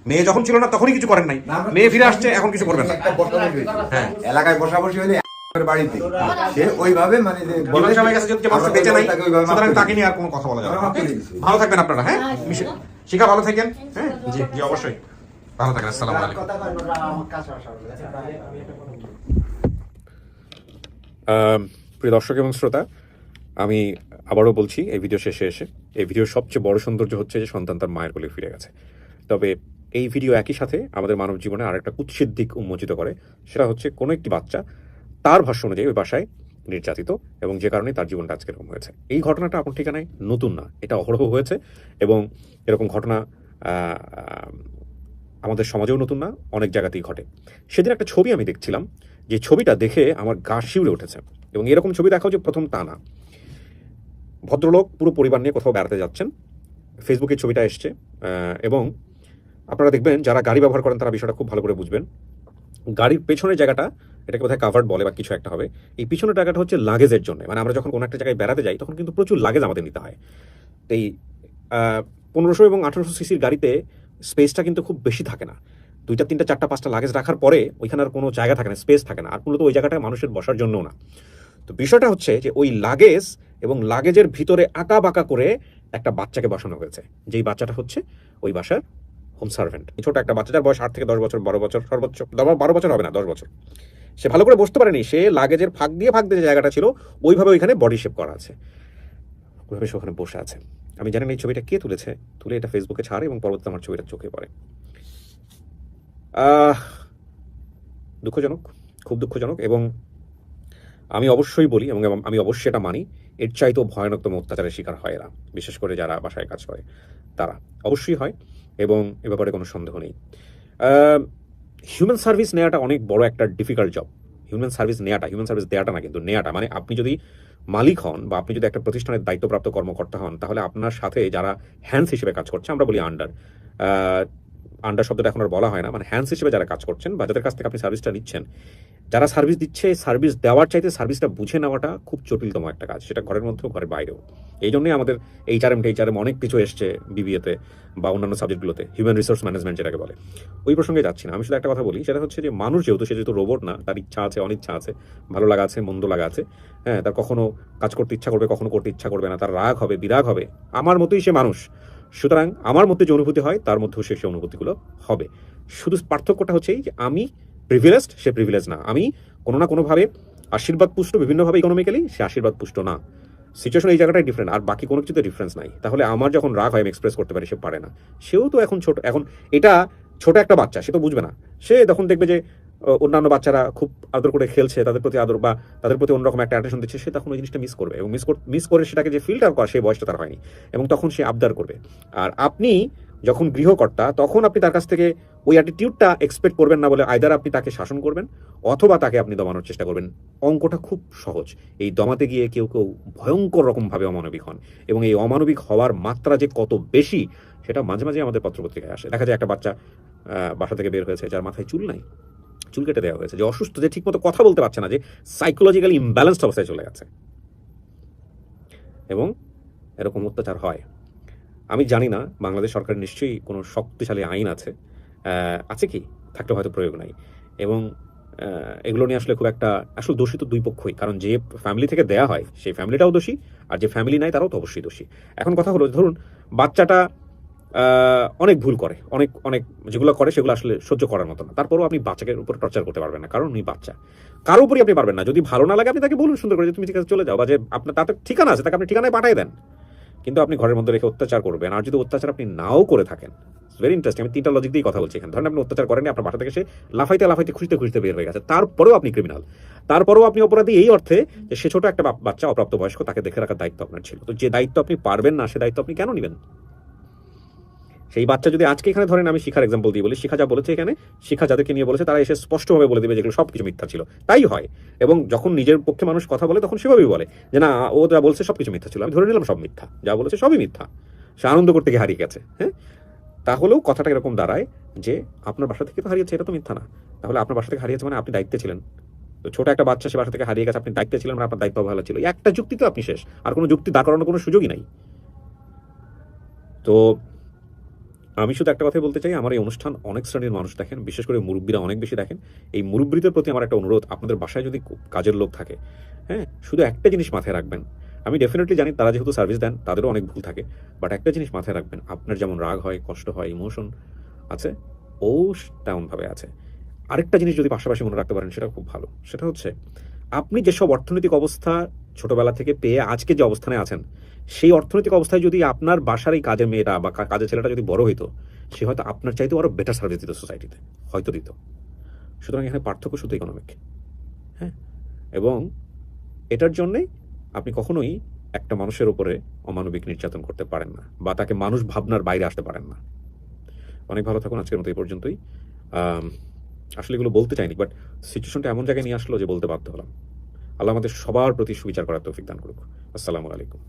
মেয়ে যখন ছিল না তখনই কিছু করেন নাই, মেয়ে ফিরে আসছে, এখন কিছু করবেন না।
একটা বর্তমান হয়েছে।
হ্যাঁ,
এলাকায় বসাবসি হলে বাড়িতে সে ওইভাবে মানে যে
বিমান সময় গেছে যদি মানুষ বেঁচে নাই,
তাকে ওইভাবে মাফ
সুতরাং
করে
তাকে নিয়ে আর কোনো কথা বলা যাবে না।
আমরা মাফ করে
Okay?
দিয়েছি।
ভালো থাকবেন আপনারা, হ্যাঁ শিখা ভালো থাকেন, হ্যাঁ জি জি অবশ্যই ভালো থাকেন। আসসালামু আলাইকুম। প্রিয় দর্শক এবং শ্রোতা, আমি আবারও বলছি এই ভিডিও শেষে এসে, এই ভিডিওর সবচেয়ে বড় সৌন্দর্য হচ্ছে যে সন্তান তার মায়ের কোলে ফিরে গেছে। তবে এই ভিডিও একই সাথে আমাদের মানব জীবনে আরেকটা কুৎসিত দিক উন্মোচিত করে, সেটা হচ্ছে কোনো একটি বাচ্চা তার ভাষ্য অনুযায়ী ওই বাসায় নির্যাতিত এবং যে কারণে তার জীবনটা আজকে এরকম হয়েছে। এই ঘটনাটা আপন ঠিকানায় নতুন না, এটা অহরহ হয়েছে এবং এরকম ঘটনা আমাদের সমাজেও নতুন না, অনেক জায়গাতেই ঘটে। সেদিন একটা ছবি আমি দেখছিলাম, যে ছবিটা দেখে আমার গা শিউরে উঠেছে। এবং এরকম ছবি দেখাও যে প্রথম তা না। ভদ্রলোক পুরো পরিবার নিয়ে কোথাও বেড়াতে যাচ্ছেন, ফেসবুকে ছবিটা এসছে এবং আপনারা দেখবেন যারা গাড়ি ব্যবহার করেন তারা বিষয়টা খুব ভালো করে বুঝবেন। গাড়ির পেছনের জায়গাটা, এটাকে বোধহয় কাভার্ড বলে বা কিছু একটা হবে, এই পিছনের জায়গাটা হচ্ছে লাগেজের জন্য। মানে আমরা যখন কোনো একটা জায়গায় বেড়াতে যাই তখন কিন্তু প্রচুর লাগেজ আমাদের নিতে হয়। তো এই 1500 এবং 1800 সিসির গাড়িতে স্পেসটা কিন্তু খুব বেশি থাকে না। 2টা 3টা 4টা 5টা লাগেজ রাখার পরে ওইখানে আর কোনো জায়গা থাকে না, স্পেস থাকে না, আর মূলত ওই জায়গাটায় মানুষের বসার জন্যও না। তো বিষয়টা হচ্ছে যে ওই লাগেজ এবং লাগেজের ভিতরে আঁকা বাঁকা করে একটা বাচ্চাকে বসানো হয়েছে, যেই বাচ্চাটা হচ্ছে ওই বাসার হোম সার্ভেন্ট। ছোট একটা বাচ্চা, যার বয়স 8 থেকে 10 বছর, 12 বছর, সর্বোচ্চ 12 বছর হবে না, 10 বছর। সে ভালো করে বসতে পারেনি, সে লাগেজের ফাঁক দিয়ে যে জায়গাটা ছিল ওইভাবে ওইখানে বডি শেপ করা আছে, ওইভাবে সে ওখানে বসে আছে। আমি জানি না এই ছবিটা কে তুলেছে, তুলে এটা ফেসবুকে ছাড়ে এবং পরবর্তীতে আমার ছবিটা চোখে পড়ে। দুঃখজনক, খুব দুঃখজনক। এবং আমি অবশ্যই বলি এবং আমি অবশ্যই এটা মানি, এর চাইতেও ভয়ানকতম অত্যাচারের শিকার হয় এরা, বিশেষ করে যারা বাসায় কাজ করে তারা অবশ্যই হয়, এবং এ ব্যাপারে কোনো সন্দেহ নেই। হিউম্যান সার্ভিস নেওয়াটা অনেক বড় একটা ডিফিকাল্ট জব। হিউম্যান সার্ভিস দেওয়াটা না, কিন্তু নেওয়াটা মানে আপনি যদি মালিক হন বা আপনি যদি একটা প্রতিষ্ঠানের দায়িত্বপ্রাপ্ত কর্মকর্তা হন, তাহলে আপনার সাথে যারা হ্যান্ডস হিসেবে কাজ করছে, আমরা বলি আন্ডার শব্দটা এখন আর বলা হয় না, মানে হ্যান্ডস হিসেবে যারা কাজ করছেন বা যাদের কাছ থেকে আপনি সার্ভিসটা নিচ্ছেন, যারা সার্ভিস দিচ্ছে, সার্ভিস দেওয়ার চাইতে সার্ভিসটা বুঝে নেওয়াটা খুব জটিলতম একটা কাজ, সেটা ঘরের মধ্যেও ঘরের বাইরেও। এই জন্যই আমাদের এইচআরএম অনেক কিছু এসছে বিবিএতে বা অন্যান্য সাবজেক্টগুলোতে, হিউম্যান রিসোর্স ম্যানেজমেন্ট যেটাকে বলে। ওই প্রসঙ্গে যাচ্ছি না, আমি শুধু একটা কথা বলি, সেটা হচ্ছে যে মানুষ সে যেহেতু রোবট না, তার ইচ্ছা আছে, অনিচ্ছা আছে, ভালো লাগা আছে, মন্দ লাগা আছে, হ্যাঁ, তার কখনো কাজ করতে ইচ্ছা করবে, কখনো করতে ইচ্ছা করবে না, তার রাগ হবে, বিরাগ হবে, আমার মতোই সে মানুষ। সুতরাং আমার মধ্যে যে অনুভূতি হয় তার মধ্যেও সে অনুভূতিগুলো হবে। শুধু পার্থক্যটা হচ্ছে যে আমি প্রিভিলেজড, সে প্রিভিলেজ না। আমি কোনো না কোনোভাবে আশীর্বাদ পুষ্ট, বিভিন্নভাবে ইকোনমিক্যালি সে আশীর্বাদ পুষ্ট না। সিচুয়েশন এই জায়গাটাই ডিফারেন্ট, আর বাকি কোনো কিছুতে ডিফারেন্স নাই। তাহলে আমার যখন রাগ হয় আমি এক্সপ্রেস করতে পারি, সে পারে না। সেও তো এখন ছোট, এখন এটা ছোট একটা বাচ্চা, সে তো বুঝবে না। সে তখন দেখবে যে অন্যান্য বাচ্চারা খুব আদর করে খেলছে, তাদের প্রতি আদর বা তাদের প্রতি অন্যরকম একটা অ্যাটেনশন দিচ্ছে, সে তখন ওই জিনিসটা মিস করবে, এবং মিস করে সেটাকে যে ফিল্টার করা, সেই বয়সটা তার হয়নি, এবং তখন সে আবদার করবে। আর আপনি যখন গৃহকর্তা, তখন আপনি তার কাছ থেকে ওই অ্যাটিটিউডটা এক্সপেক্ট করবেন না, বলে আইদার আপনি তাকে শাসন করবেন অথবা তাকে আপনি দমানোর চেষ্টা করবেন। অঙ্কটা খুব সহজ, এই দমাতে গিয়ে কেউ ভয়ঙ্কর রকমভাবে অমানবিক হন, এবং এই অমানবিক হওয়ার মাত্রা যে কত বেশি সেটা মাঝে মাঝে আমাদের পত্রপত্রিকায় আসে। দেখা যায় একটা বাচ্চা বাসা থেকে বের হয়েছে, যার মাথায় চুল নাই, চুল কেটে দেওয়া হয়েছে, যে অসুস্থ, যে ঠিকমতো কথা বলতে পারছে না, যে সাইকোলজিক্যালি ইমব্যালেন্সড অবস্থায় চলে গেছে, এবং এরকম অত্যাচার হয়। আমি জানি না বাংলাদেশ সরকারের নিশ্চয়ই কোনো শক্তিশালী আইন আছে, আছে কি, থাকলে হয়তো প্রয়োগ নাই। এবং এগুলো নিয়ে আসলে খুব একটা, আসলে দোষী তো দুই পক্ষই, কারণ যে ফ্যামিলি থেকে দেয়া হয় সেই ফ্যামিলিটাও দোষী, আর যে ফ্যামিলি নাই তারাও তো অবশ্যই দোষী। এখন কথা হলো, ধরুন বাচ্চাটা অনেক ভুল করে, অনেক যেগুলো করে সেগুলো আসলে সহ্য করার মতো না, তারপরেও আপনি বাচ্চাকে উপর টর্চার করতে পারবেন না, কারণ উনি বাচ্চা। কারো উপরই আপনি পারবেন না। যদি ভালো না লাগে আপনি তাকে বলুন সুন্দর করে যে তুমি ঠিক আছে চলে যাও, বা যে আপনার তাতে ঠিকানা আছে তাকে আপনি ঠিকানায় পাঠিয়ে দেন, কিন্তু আপনি ঘরের মধ্যে রেখে অত্যাচার করবেন। আর যদি অত্যাচার আপনি নাও করে থাকেন, ভেরি ইন্টারেস্টিং, আমি 3টা লজিক দিয়ে কথা বলছি এখানে। ধরেন আপনি অত্যাচার করেন, আপনার বাসা থেকে সে লাফাইতে খুঁজতে বের হয়ে গেছে, তারপরেও আপনি ক্রিমিনাল, তারপরেও আপনি অপরাধী এই অর্থে যে সে ছোট একটা বাচ্চা, অপ্রাপ্ত বয়স্ক, তাকে দেখে রাখার দায়িত্ব আপনার ছিল। তো যে দায়িত্ব আপনি পারবেন না, সে দায়িত্ব আপনি কেন নেবেন? সেই বাচ্চা যদি আজকে এখানে, ধরেন আমি শিখার এক্সাম্পল দিয়ে বলি, শিখা যা বলেছে এখানে, শিখা যাদেরকে নিয়ে বলেছে তারা এসে স্পষ্টভাবে বলে দেবে যেগুলো সবকিছু মিথ্যা ছিল। তাই হয়, এবং যখন নিজের পক্ষে মানুষ কথা বলে তখন সেভাবেই বলে যে না, ও যা বলছে সবকিছু মিথ্যা ছিল, আমি ধরে নিলাম সব মিথ্যা, যা বলেছে সবই মিথ্যা, সে আনন্দ করতে গিয়ে হারিয়ে গেছে। হ্যাঁ, তাহলেও কথাটা এরকম দাঁড়ায় যে আপনার বাসা থেকে তো হারিয়েছে, এটা তো মিথ্যা না। তাহলে আপনার বাসা থেকে হারিয়েছে মানে আপনি দায়িত্বে ছিলেন। তো ছোট একটা বাচ্চা সে বাসা থেকে হারিয়ে গেছে, আপনি দায়িত্বে ছিলেন, আপনার দায়িত্ব ভালো ছিল, একটা যুক্তি তো আপনি শেষ, আর কোনো যুক্তি দাঁড় করানোর কোনো সুযোগই নাই। তো আমি শুধু একটা কথাই বলতে চাই, আমার এই অনুষ্ঠান অনেক শ্রেণীর মানুষ দেখেন, বিশেষ করে মুরব্বীরা অনেক বেশি দেখেন। এই মুরব্বীদের প্রতি আমার একটা অনুরোধ, আপনাদের বাসায় যদি কাজের লোক থাকে, হ্যাঁ, শুধু একটা জিনিস মাথায় রাখবেন। আমি ডেফিনেটলি জানি তারা যেহেতু সার্ভিস দেন তাদেরও অনেক ভুল থাকে, বাট একটা জিনিস মাথায় রাখবেন, আপনার যেমন রাগ হয়, কষ্ট হয়, ইমোশন আছে, ও তেমনভাবে আছে। আরেকটা জিনিস যদি পাশাপাশি মনে রাখতে পারেন সেটা খুব ভালো, সেটা হচ্ছে আপনি যেসব অর্থনৈতিক অবস্থা ছোটবেলা থেকে পেয়ে আজকে যে অবস্থানে আছেন, সেই অর্থনৈতিক অবস্থায় যদি আপনার বাসার এই কাজের মেয়েটা বা কাজের ছেলেটা যদি বড় হইতো, সে হয়তো আপনার চাইতেও আরো বেটার সার্ভিস দিত সোসাইটিতে, হয়তো দিত। সুতরাং এখানে পার্থক্য শুধু ইকোনমিক, হ্যাঁ। এবং এটার জন্যে আপনি কখনোই একটা মানুষের উপরে অমানবিক নির্যাতন করতে পারেন না, বা তাকে মানুষ ভাবনার বাইরে আসতে পারেন না। অনেক ভালো থাকুন, আজকের মতো এই পর্যন্তই। আসলে এগুলো বলতে চাইনি, বাট সিচুয়েশনটা এমন জায়গায় নিয়ে আসলো যে বলতে বাধ্য হলাম। আল্লাহ আমাদের সবার প্রতি সুবিচার করার তৌফিক দান করুক। আসসালামু আলাইকুম।